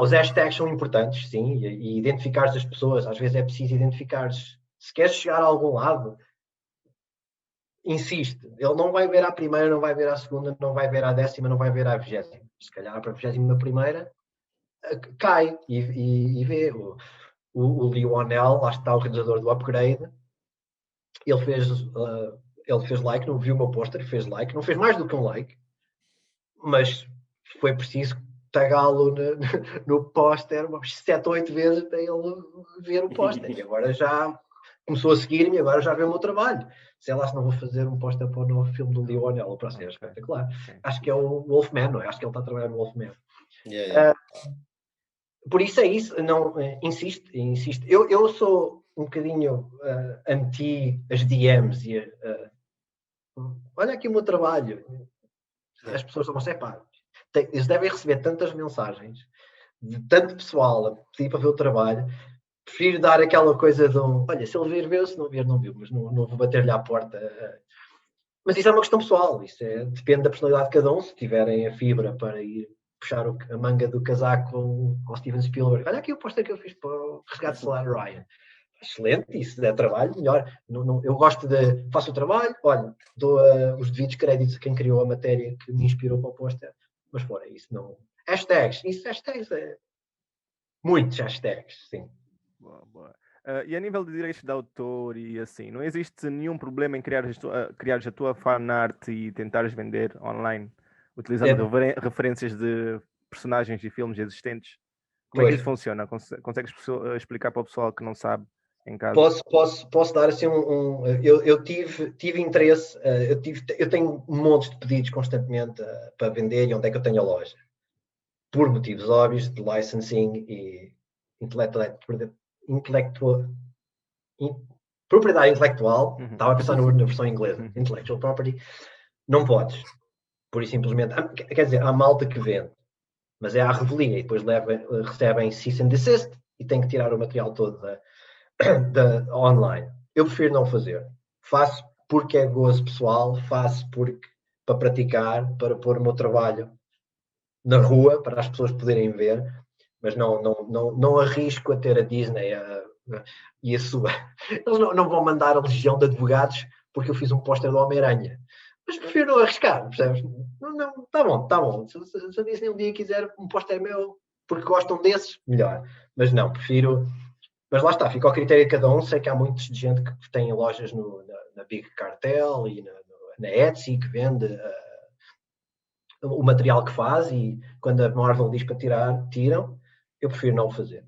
Os hashtags são importantes, sim, e identificar as pessoas. Às vezes é preciso identificar se queres chegar a algum lado. Insiste, ele não vai ver à primeira, não vai ver à segunda, não vai ver à 10ª, não vai ver à 20ª. Se calhar para a 21ª cai e vê. O Lee Whannell, lá está o realizador do Upgrade, ele fez like, não viu o meu póster, fez like, não fez mais do que um like, mas foi preciso tagalo no póster 7 ou 8 vezes para ele ver o póster. E agora já começou a seguir-me e agora já vê o meu trabalho. Sei lá se não vou fazer um póster para o novo filme do Lee Whannell, o próximo é espetacular. Acho que é o Wolfman, não é? Acho que ele está a trabalhar no Wolfman. Por isso é isso, não, insiste. Eu sou um bocadinho anti as DMs e olha aqui o meu trabalho. As pessoas vão ser eles devem receber tantas mensagens de tanto pessoal a pedir para ver o trabalho. Prefiro dar aquela coisa de olha, se ele vir, viu, se não vir, não viu, mas não vou bater-lhe à porta. Mas isso é uma questão pessoal, depende da personalidade de cada um. Se tiverem a fibra para ir puxar a manga do casaco ao Steven Spielberg, olha aqui o póster que eu fiz para o Resgate Solar Ryan. Excelente, isso der trabalho, melhor. Eu gosto faço o trabalho, olha, dou os devidos créditos a quem criou a matéria que me inspirou para o póster. Mas fora isso, não. Hashtags, muitos hashtags, sim. Boa. E a nível de direitos de autor e assim, não existe nenhum problema em criares a tua fanart e tentares vender online, utilizando referências de personagens e filmes existentes? Como é que isso funciona? Consegues explicar para o pessoal que não sabe em casa? Posso dar assim eu tive interesse, eu tenho montes de pedidos constantemente para vender e onde é que eu tenho a loja. Por motivos óbvios de licensing e propriedade intelectual, estava a pensar na versão inglesa, intellectual property, não podes. Pura e simplesmente, quer dizer, há malta que vende, mas é à revelia e depois recebem cease and desist e têm que tirar o material todo online. Eu prefiro não fazer. Faço porque é gozo pessoal, faço para praticar, para pôr o meu trabalho na rua, para as pessoas poderem ver, mas não arrisco a ter a Disney e a sua. Eles não vão mandar a legião de advogados porque eu fiz um póster do Homem-Aranha. Mas prefiro não arriscar, percebes? Não, tá bom. Se a Disney um dia quiser um póster meu porque gostam desses, melhor. Mas não, prefiro. Mas lá está, fica ao critério de cada um. Sei que há muita gente que tem lojas na Big Cartel e na Etsy que vende o material que faz e quando a Marvel diz para tirar, tiram. Eu prefiro não fazer.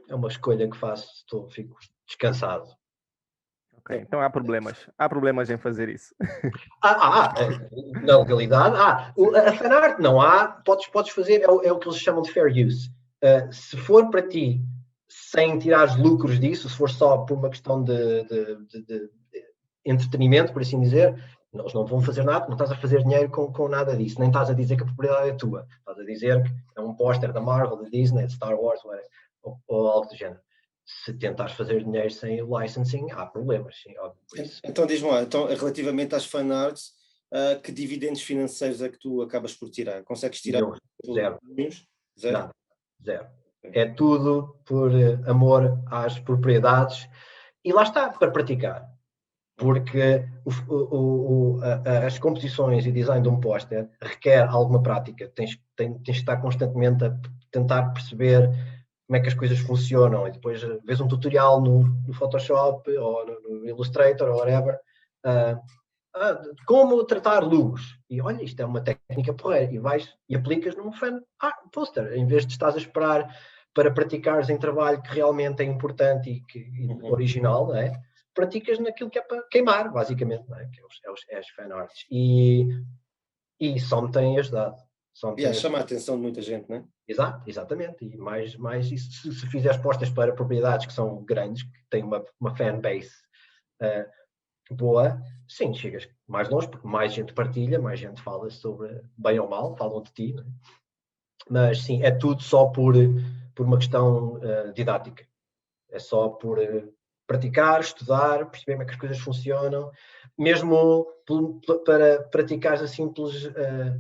É uma escolha que faço, fico descansado. Ok, então há problemas em fazer isso. Na legalidade, a fanart não há, podes fazer, é o que eles chamam de fair use. Se for para ti, sem tirar lucros disso, se for só por uma questão de entretenimento, por assim dizer, eles não vão fazer nada, não estás a fazer dinheiro com nada disso, nem estás a dizer que a propriedade é tua, estás a dizer que é um póster da Marvel, da Disney, de Star Wars, ou algo do género. Se tentares fazer dinheiro sem o licensing, há problemas, sim, óbvio. Então diz-me lá, relativamente às fanarts, que dividendos financeiros é que tu acabas por tirar? Consegues tirar? Zero. Zero? Nada. Zero. É tudo por amor às propriedades e lá está, para praticar. Porque as composições e design de um póster requer alguma prática. Tens de estar constantemente a tentar perceber como é que as coisas funcionam e depois vês um tutorial no Photoshop ou no Illustrator ou whatever, como tratar luz. E olha, isto é uma técnica porreira. E vais e aplicas num poster, em vez de estás a esperar para praticares em trabalho que realmente é importante e original, não é? Praticas naquilo que é para queimar, basicamente, não é? Que é as fanarts. E só me têm ajudado. Chama a atenção de muita gente, não é? Exatamente. E mais se fizeres postas para propriedades que são grandes, que têm uma fanbase boa, sim, chegas mais longe, porque mais gente partilha, mais gente fala sobre bem ou mal, falam de ti, não é? Mas sim, é tudo só por uma questão didática. É só por praticar, estudar, perceber como é que as coisas funcionam, mesmo para praticares a simples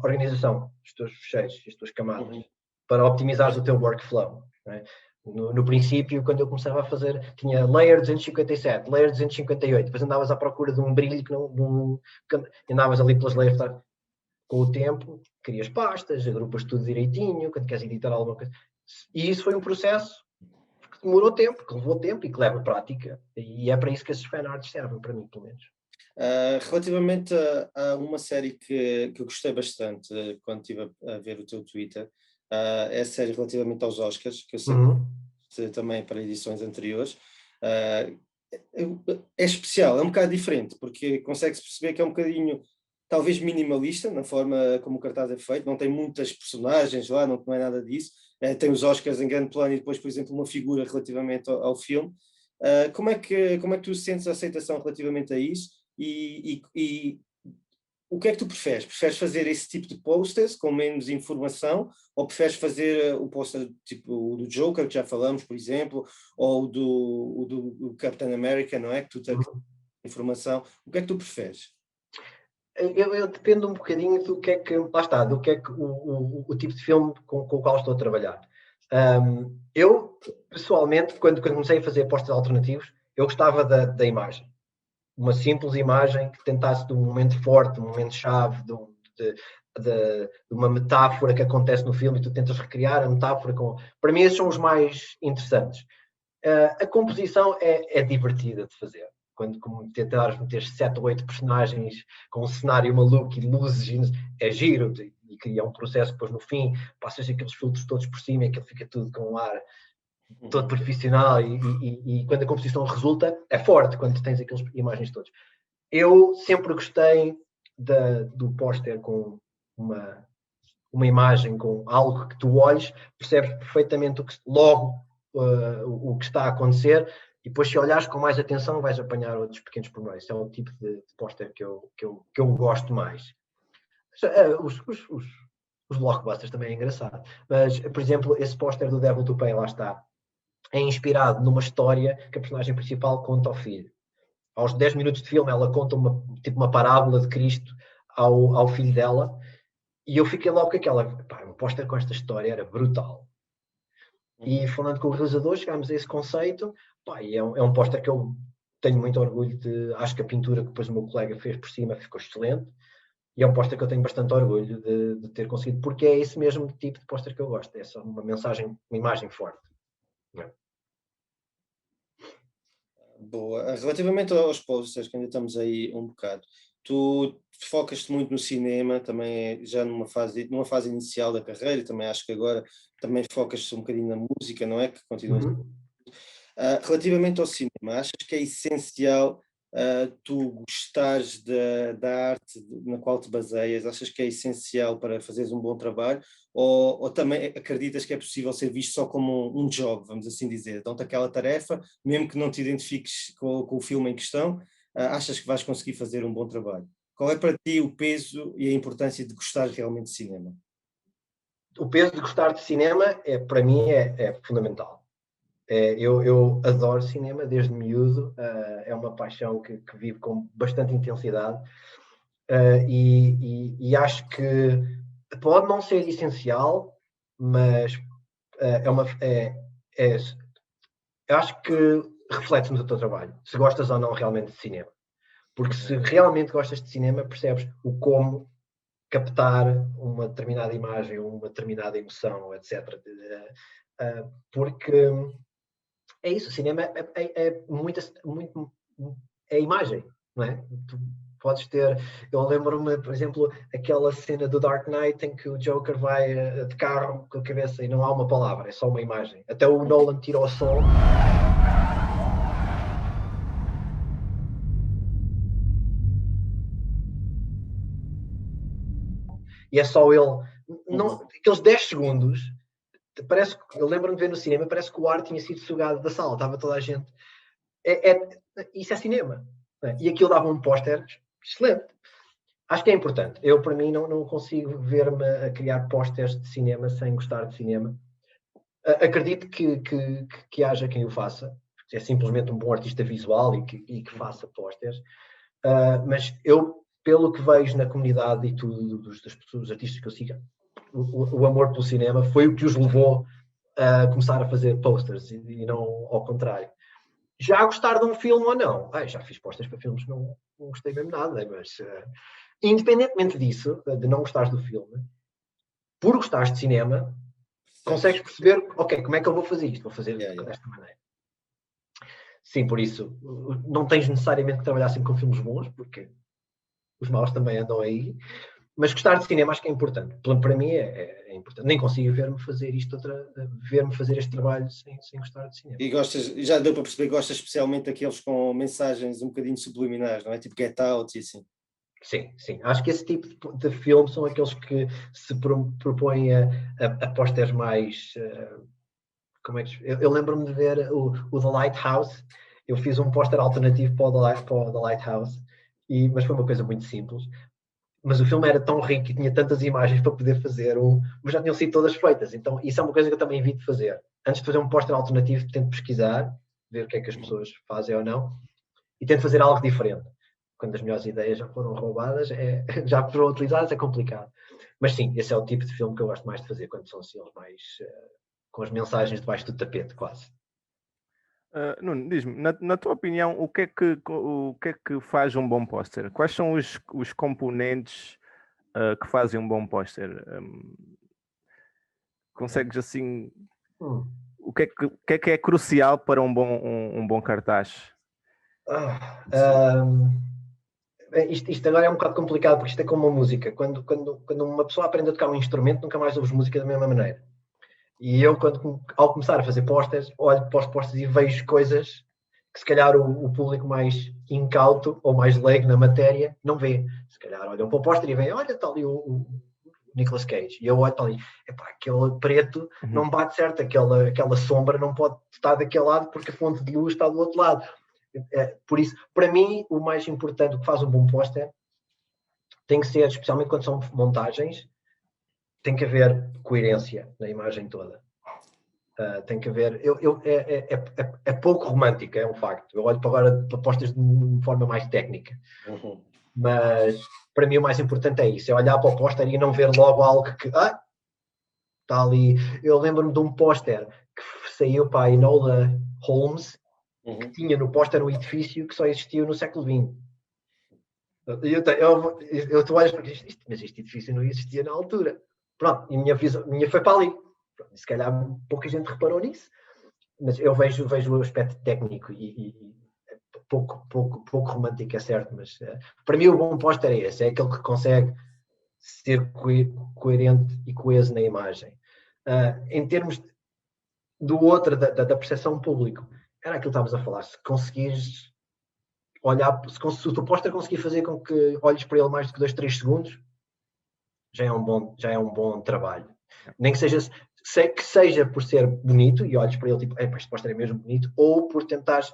organização dos teus fecheiros, das tuas camadas, para optimizares o teu workflow. Não é? No princípio, quando eu começava a fazer, tinha layer 257, layer 258, depois andavas à procura de um brilho que andavas ali pelas layers. Com o tempo, crias pastas, agrupas tudo direitinho, quando queres editar alguma coisa. E isso foi um processo que demorou tempo, que levou tempo e que leva prática. E é para isso que esses fanarts servem, para mim, pelo menos. Relativamente a uma série que eu gostei bastante quando estive a ver o teu Twitter, é a série relativamente aos Oscars, que eu sei também para edições anteriores. É especial, é um bocado diferente, porque consegue-se perceber que é um bocadinho, talvez minimalista, na forma como o cartaz é feito, não tem muitas personagens lá, não é nada disso. Tem os Oscars em grande plano e depois, por exemplo, uma figura relativamente ao filme. Como é que tu sentes a aceitação relativamente a isso? E o que é que tu preferes? Preferes fazer esse tipo de posters com menos informação ou preferes fazer o poster tipo o do Joker, que já falamos, por exemplo, ou o do Captain America, não é? Que tu tens informação. O que é que tu preferes? Eu dependo um bocadinho do que é que, lá está, do que é que o tipo de filme com o qual estou a trabalhar. Eu, pessoalmente, quando comecei a fazer apostas alternativos, eu gostava da imagem. Uma simples imagem que tentasse de um momento forte, de um momento chave, de uma metáfora que acontece no filme e tu tentas recriar a metáfora. Para mim, esses são os mais interessantes. A composição é divertida de fazer. Quando tentares meter 7 ou 8 personagens com um cenário maluco e luzes, é giro e cria um processo depois no fim, passas aqueles filtros todos por cima e aquilo fica tudo com um ar todo profissional e quando a composição resulta, é forte quando tens aquelas imagens todas. Eu sempre gostei do póster com uma imagem, com algo que tu olhes, percebes perfeitamente o que está a acontecer, e depois se olhares com mais atenção vais apanhar outros pequenos pormenores. Esse é o tipo de póster que eu gosto mais. Os blockbusters também é engraçado. Mas, por exemplo, esse póster do Devil to Pay, lá está, é inspirado numa história que a personagem principal conta ao filho. Aos 10 minutos de filme, ela conta uma parábola de Cristo ao filho dela, e eu fiquei logo com aquela. Um póster com esta história era brutal. E falando com o realizador, chegámos a esse conceito. E é um póster que eu tenho muito orgulho de. Acho que a pintura que depois o meu colega fez por cima ficou excelente. E é um póster que eu tenho bastante orgulho de ter conseguido, porque é esse mesmo tipo de póster que eu gosto. É só uma mensagem, uma imagem forte. Boa. Relativamente aos posters, que ainda estamos aí um bocado, tu focas-te muito no cinema, também já numa fase inicial da carreira, e também acho que agora também focas-te um bocadinho na música, não é? Que continuas. Relativamente ao cinema, achas que é essencial tu gostares da arte na qual te baseias? Achas que é essencial para fazeres um bom trabalho? Ou também acreditas que é possível ser visto só como um job, vamos assim dizer? Dão-te aquela tarefa, mesmo que não te identifiques com o filme em questão, achas que vais conseguir fazer um bom trabalho? Qual é para ti o peso e a importância de gostar realmente de cinema? O peso de gostar de cinema, para mim, é fundamental. Eu adoro cinema desde miúdo, é uma paixão que vivo com bastante intensidade, e acho que pode não ser essencial, mas eu acho que reflete no teu trabalho, se gostas ou não realmente de cinema. Porque se realmente gostas de cinema, percebes o como captar uma determinada imagem, uma determinada emoção, etc. Porque é isso, o cinema é muito é imagem, não é? Tu podes ter, eu lembro-me, por exemplo, aquela cena do Dark Knight em que o Joker vai de carro com a cabeça e não há uma palavra, é só uma imagem. Até o Nolan tira o som. E é só ele. Aqueles 10 segundos, parece que, eu lembro-me de ver no cinema, parece que o ar tinha sido sugado da sala, estava toda a gente. Isso é cinema. E aquilo dava um póster excelente. Acho que é importante. Eu, para mim, não consigo ver-me a criar pósteres de cinema sem gostar de cinema. Acredito que haja quem o faça. É simplesmente um bom artista visual e que faça pósteres. Mas eu, pelo que vejo na comunidade e tudo dos artistas que eu sigo, o amor pelo cinema foi o que os levou a começar a fazer posters e não ao contrário. Já gostar de um filme ou não? Já fiz posters para filmes que não gostei mesmo nada, mas independentemente disso, de não gostares do filme, por gostares de cinema, consegues perceber, ok, como é que eu vou fazer isto? Vou fazer desta maneira. Sim, por isso, não tens necessariamente que trabalhar sempre com filmes bons, porque os maus também andam aí, mas gostar de cinema acho que é importante. Para mim é importante. Nem consigo ver-me fazer ver-me fazer este trabalho sem gostar de cinema. E gostas, já deu para perceber que gostas especialmente daqueles com mensagens um bocadinho subliminares, não é? Tipo Get Out e assim. Sim. Acho que esse tipo de filmes são aqueles que se propõem a pósteres mais... como é que... Eu lembro-me de ver o The Lighthouse. Eu fiz um póster alternativo para o The Lighthouse, mas foi uma coisa muito simples. Mas o filme era tão rico e tinha tantas imagens para poder fazer mas já tinham sido todas feitas. Então isso é uma coisa que eu também evito fazer. Antes de fazer um póster alternativo, tento pesquisar, ver o que é que as pessoas fazem ou não, e tento fazer algo diferente. Quando as melhores ideias já foram roubadas, já foram utilizadas, é complicado. Mas sim, esse é o tipo de filme que eu gosto mais de fazer, quando são assim, mais com as mensagens debaixo do tapete, quase. Nuno, diz-me, na tua opinião, o que é que faz um bom póster? Quais são os componentes que fazem um bom póster? Consegues assim... O que é crucial para um bom cartaz? Isto agora é um bocado complicado, porque isto é como uma música. Quando uma pessoa aprende a tocar um instrumento, nunca mais ouves música da mesma maneira. E eu, ao começar a fazer posters, olho para os posters e vejo coisas que se calhar o público mais incauto ou mais leigo na matéria não vê. Se calhar olham para o póster e veem, olha, está ali o Nicolas Cage. E eu olho para ali, epá, aquele preto não bate certo, aquela sombra não pode estar daquele lado porque a fonte de luz está do outro lado. Por isso, para mim, o mais importante, o que faz um bom póster, tem que ser, especialmente quando são montagens, tem que haver coerência na imagem toda. Tem que haver. É pouco romântica, é um facto. Eu olho para agora para postas de forma mais técnica. Mas para mim o mais importante é isso: é olhar para o póster e não ver logo algo que. Está ali. Eu lembro-me de um póster que saiu para a Enola Holmes, que tinha no póster um edifício que só existia no século XX. Eu tu olhas para isto, mas este edifício não existia na altura. Pronto, e a minha foi para ali. Se calhar pouca gente reparou nisso, mas eu vejo o aspecto técnico e pouco romântico, é certo, mas para mim o bom póster é esse, é aquele que consegue ser coerente e coeso na imagem. Em termos do outro, da percepção público, era aquilo que estávamos a falar, se conseguires olhar, se o teu póster conseguir fazer com que olhes para ele mais do que 2, 3 segundos, já é um bom trabalho. Nem que seja por ser bonito e olhes para ele tipo, este póster é mesmo bonito, ou por tentares,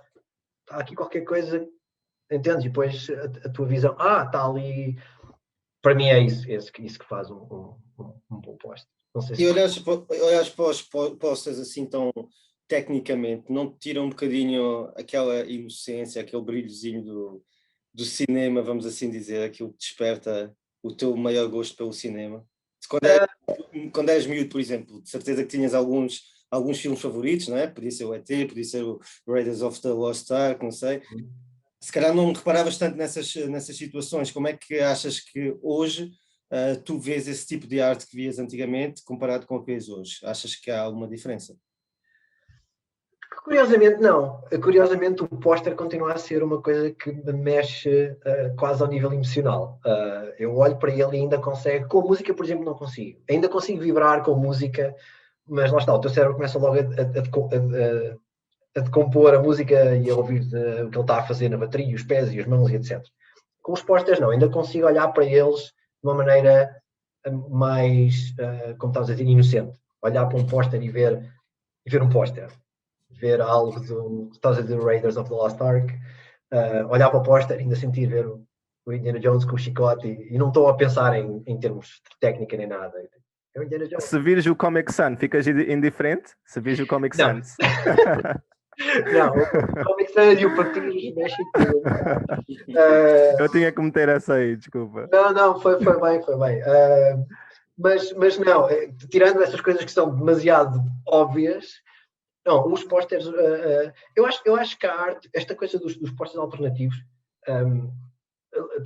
está aqui qualquer coisa, entendes? E depois a tua visão, está ali. Para mim é isso que faz um bom póster. Não sei se... E olhas para os posters assim tão tecnicamente, não te tira um bocadinho aquela inocência, aquele brilhozinho do cinema, vamos assim dizer, aquilo que desperta o teu maior gosto pelo cinema? Quando és miúdo, por exemplo, de certeza que tinhas alguns filmes favoritos, não é? Podia ser o E.T., podia ser o Raiders of the Lost Ark, não sei. Se calhar não reparavas tanto nessas situações. Como é que achas que hoje tu vês esse tipo de arte que vias antigamente comparado com o que vês hoje? Achas que há alguma diferença? Curiosamente, não. Curiosamente, o póster continua a ser uma coisa que me mexe quase ao nível emocional. Eu olho para ele e ainda consigo. Com a música, por exemplo, não consigo. Ainda consigo vibrar com música, mas lá está, o teu cérebro começa logo a decompor a música e a ouvir o que ele está a fazer na bateria, os pés e as mãos e etc. Com os pósteres, não. Ainda consigo olhar para eles de uma maneira mais, como estavas a dizer, inocente. Olhar para um póster e ver um póster. Ver algo do, estás a dizer, Raiders of the Lost Ark, olhar para o póster e ainda sentir ver o Indiana Jones com o chicote e não estou a pensar em termos de técnica nem nada. É o Indiana Jones. Se vires o Comic Sans, ficas indiferente? Se vires o Comic Sans. Não, o Comic Sans e o papiro mexe tudo. Eu tinha que meter essa aí, desculpa. Não, foi bem. Mas não, tirando essas coisas que são demasiado óbvias, não, os pósteres, eu acho que a arte, esta coisa dos pósteres alternativos,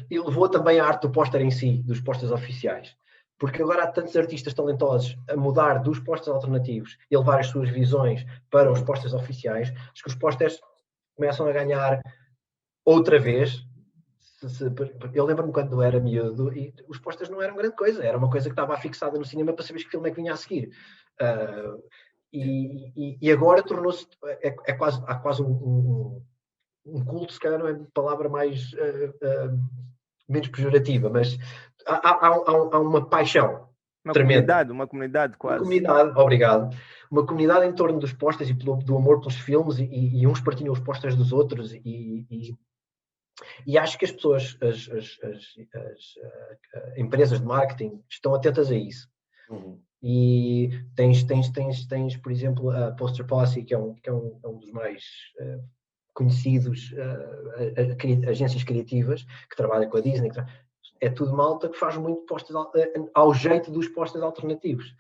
levou também a arte do póster em si, dos pósteres oficiais. Porque agora há tantos artistas talentosos a mudar dos pósteres alternativos e a levar as suas visões para os pósteres oficiais, acho que os pósteres começam a ganhar outra vez. Eu lembro-me quando era miúdo e os pósteres não eram grande coisa, era uma coisa que estava fixada no cinema para saber que filme é que vinha a seguir. E agora tornou-se, há quase um culto, se calhar não é a palavra mais menos pejorativa, mas há uma paixão tremenda. Uma comunidade quase. Uma comunidade, obrigado. Uma comunidade em torno dos pósteres e do amor pelos filmes e uns partilham os pósteres dos outros e acho que as pessoas, as empresas de marketing estão atentas a isso. E tens, por exemplo, a Poster Posse, que é um dos mais conhecidos agências criativas, que trabalha com a Disney. É tudo malta que faz muito postas ao jeito dos postas alternativos.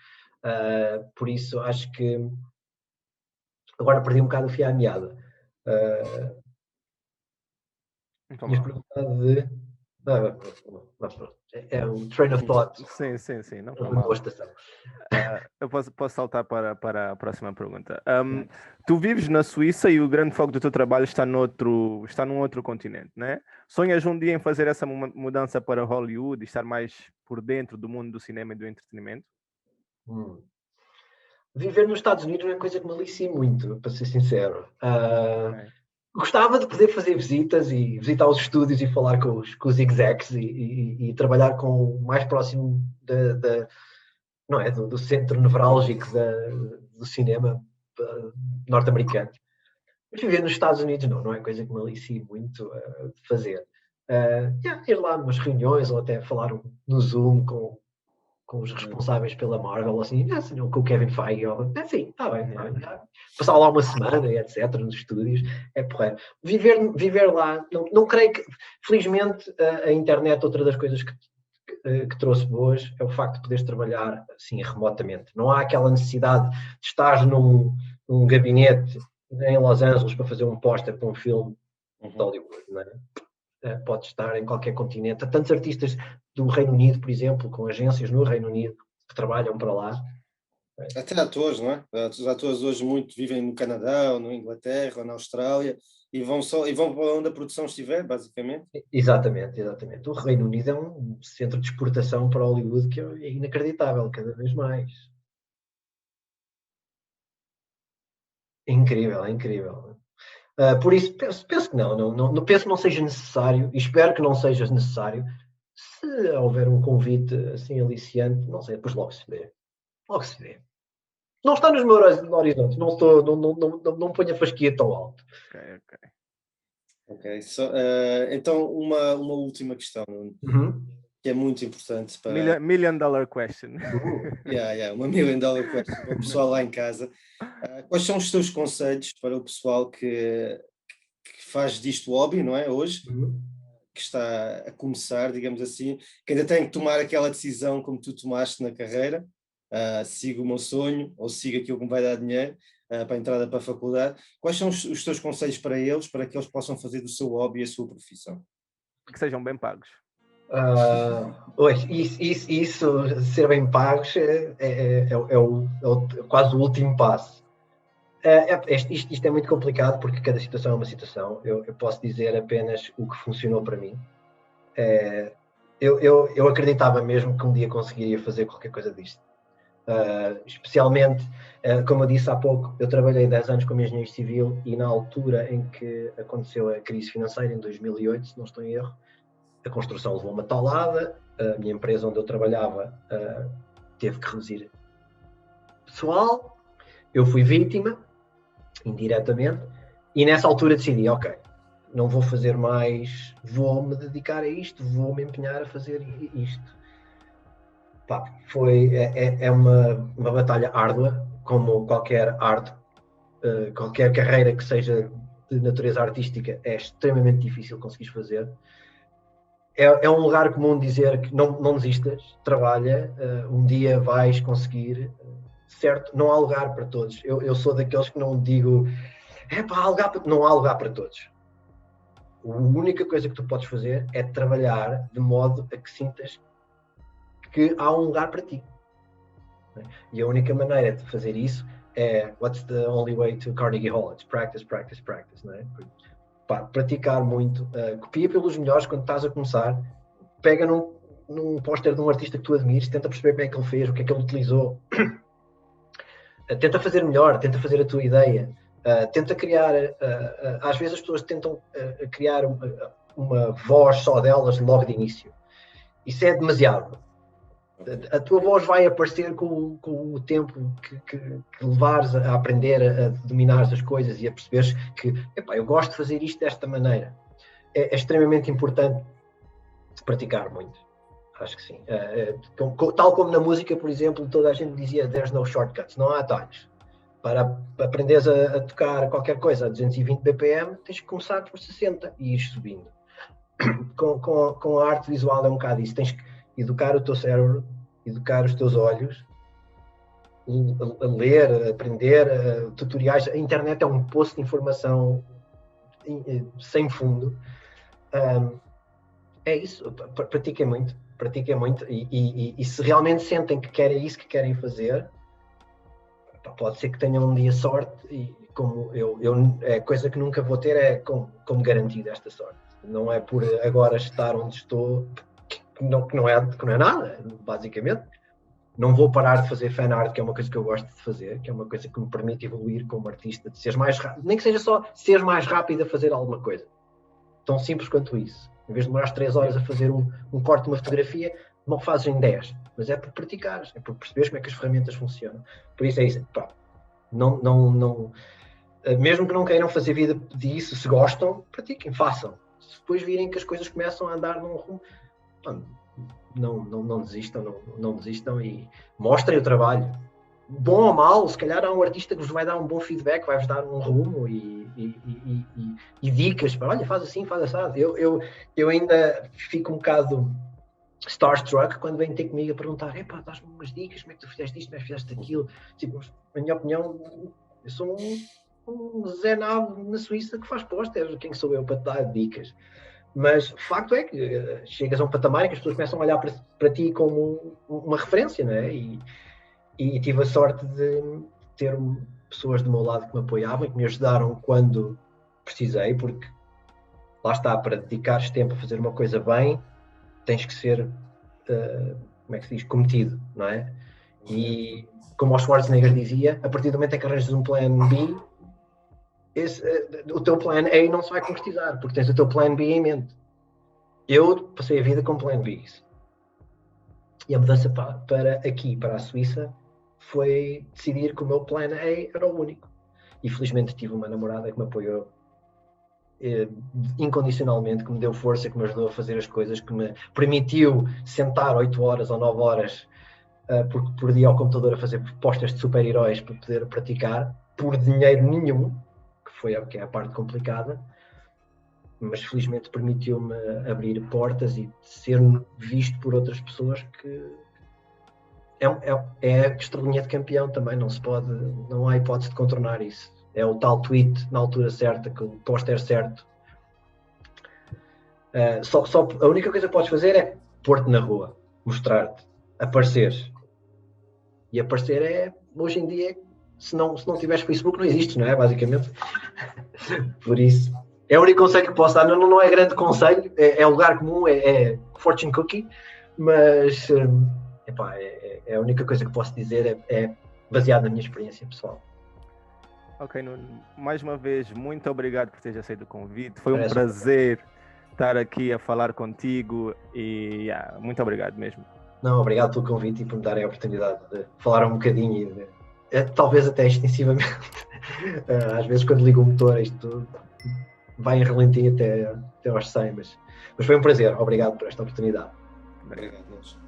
Por isso, acho que agora perdi um bocado o fio à meada. Tinhas perguntado de... É um train of thought. Sim, não foi mal. Eu posso saltar para a próxima pergunta. Tu vives na Suíça e o grande foco do teu trabalho está num outro continente, né? Sonhas um dia em fazer essa mudança para Hollywood e estar mais por dentro do mundo do cinema e do entretenimento? viver nos Estados Unidos não é coisa que me alicie muito, para ser sincero. Ok. Gostava de poder fazer visitas e visitar os estúdios e falar com os execs e trabalhar com o mais próximo não é, do centro nevrálgico do cinema norte-americano. Mas viver nos Estados Unidos não é coisa que me alicie muito de fazer. Ir lá umas reuniões ou até falar no Zoom com os responsáveis pela Marvel, assim, com o Kevin Feige, assim, está bem, passar lá uma semana e etc, nos estúdios, é porreiro. Viver lá, não creio que, felizmente, a internet, outra das coisas que trouxe boas, é o facto de poderes trabalhar, assim, remotamente. Não há aquela necessidade de estar num gabinete em Los Angeles para fazer um póster para um filme de Hollywood, não é? Pode estar em qualquer continente. Há tantos artistas do Reino Unido, por exemplo, com agências no Reino Unido, que trabalham para lá. Até atores, não é? Os atores hoje muito vivem no Canadá, ou na Inglaterra, ou na Austrália, e vão para onde a produção estiver, basicamente. Exatamente. O Reino Unido é um centro de exportação para Hollywood que é inacreditável, cada vez mais. É incrível. Por isso, penso que não penso que não seja necessário, e espero que não seja necessário. Se houver um convite assim aliciante, não sei, depois logo se vê. Não está nos meus horizontes, não ponho a fasquia tão alto. Ok. Então, uma última questão, que é muito importante para... Million dollar question. Uma million dollar question para o pessoal lá em casa. Quais são os teus conselhos para o pessoal que faz disto hobby, não é, hoje? Que está a começar, digamos assim, que ainda tem que tomar aquela decisão como tu tomaste na carreira, sigo o meu sonho, ou sigo aquilo que me vai dar dinheiro para a entrada para a faculdade. Quais são os teus conselhos para eles, para que eles possam fazer do seu hobby a sua profissão? Que sejam bem pagos. Isso ser bem pagos é quase o último passo. Isto é muito complicado porque cada situação é uma situação. Eu posso dizer apenas o que funcionou para mim. Eu acreditava mesmo que um dia conseguiria fazer qualquer coisa disto. Especialmente, como eu disse há pouco, eu trabalhei 10 anos como engenheiro civil e na altura em que aconteceu a crise financeira, em 2008, se não estou em erro, a construção levou uma taulada, a minha empresa onde eu trabalhava teve que reduzir pessoal, eu fui vítima, indiretamente, e nessa altura decidi, ok, não vou fazer mais, vou-me dedicar a isto, vou-me empenhar a fazer isto. É uma batalha árdua, como qualquer arte, qualquer carreira que seja de natureza artística, é extremamente difícil conseguir fazer. É um lugar comum dizer que não desistas, trabalha, um dia vais conseguir, certo? Não há lugar para todos. Eu sou daqueles que não digo, não há lugar para todos. A única coisa que tu podes fazer é trabalhar de modo a que sintas que há um lugar para ti. E a única maneira de fazer isso é what's the only way to Carnegie Hall? It's practice, não é? Praticar muito, copia pelos melhores quando estás a começar, pega num póster de um artista que tu admires, tenta perceber bem o que ele fez, o que é que ele utilizou, tenta fazer melhor, tenta fazer a tua ideia, tenta criar, às vezes as pessoas tentam criar uma voz só delas logo de início. Isso é demasiado. A tua voz vai aparecer com o tempo que levares a aprender, a dominar as coisas e a perceberes que eu gosto de fazer isto desta maneira. É extremamente importante praticar muito. Acho que sim. Tal como na música, por exemplo, toda a gente dizia there's no shortcuts, não há atalhos. Para aprenderes a tocar qualquer coisa a 220 BPM, tens que começar por 60 e ir subindo. Com a arte visual é um bocado isso. Tens que educar o teu cérebro, educar os teus olhos, a ler, a aprender, tutoriais. A internet é um poço de informação sem fundo. É isso, pratiquem muito e se realmente sentem que querem isso, que querem fazer, pode ser que tenham um dia sorte e como eu é coisa que nunca vou ter é como garantida esta sorte. Não é por agora estar onde estou que não é nada, basicamente. Não vou parar de fazer fan art, que é uma coisa que eu gosto de fazer, que é uma coisa que me permite evoluir como artista, de seres mais rápido, nem que seja só seres mais rápido a fazer alguma coisa. Tão simples quanto isso. Em vez de demorar 3 horas a fazer um corte de uma fotografia, não fazes em 10. Mas é por praticares, é por perceberes como é que as ferramentas funcionam. Por isso é isso. Pá, mesmo que não queiram fazer vida disso, se gostam, pratiquem, façam. Se depois virem que as coisas começam a andar num rumo, não desistam e mostrem o trabalho. Bom ou mau, se calhar há um artista que vos vai dar um bom feedback, vai-vos dar um rumo e dicas para, olha, faz assim, faz assado. Eu ainda fico um bocado starstruck quando vêm ter comigo a perguntar, epá, dás-me umas dicas, como é que tu fizeste isto, como é que fizeste aquilo. Tipo, na minha opinião, eu sou um Zé Nabo na Suíça que faz posters, quem sou eu para te dar dicas? Mas o facto é que chegas a um patamar em que as pessoas começam a olhar para ti como uma referência, não é? E tive a sorte de ter pessoas do meu lado que me apoiavam e que me ajudaram quando precisei, porque lá está, para dedicares tempo a fazer uma coisa bem, tens que ser, como é que se diz, cometido, não é? E como o Schwarzenegger dizia, a partir do momento em que arranjas um plano B, o teu plano A não se vai concretizar, porque tens o teu plano B em mente. Eu passei a vida com plano B. E a mudança para aqui, para a Suíça, foi decidir que o meu plano A era o único. E felizmente tive uma namorada que me apoiou incondicionalmente, que me deu força, que me ajudou a fazer as coisas, que me permitiu sentar 8 horas ou 9 horas por dia ao computador a fazer postas de super-heróis para poder praticar, por dinheiro nenhum, que é a parte complicada, mas felizmente permitiu-me abrir portas e ser visto por outras pessoas, que é estrelinha de campeão também, não há hipótese de contornar isso. É o tal tweet na altura certa, com o póster certo. A única coisa que podes fazer é pôr-te na rua, mostrar-te, apareceres. E aparecer hoje em dia, se não tiveres Facebook, não existes, não é? Basicamente. Por isso, é o único conselho que posso dar. Não é grande conselho, é lugar comum, é fortune cookie, mas é a única coisa que posso dizer, é baseado na minha experiência pessoal. Ok, Nuno, mais uma vez, muito obrigado por teres aceito o convite. Foi um prazer estar aqui a falar contigo e muito obrigado mesmo. Não, obrigado pelo convite e por me darem a oportunidade de falar um bocadinho, talvez até extensivamente. Às vezes quando ligo o motor isto vai em relentinho até aos 100, mas foi um prazer. Obrigado por esta oportunidade. Obrigado, nós.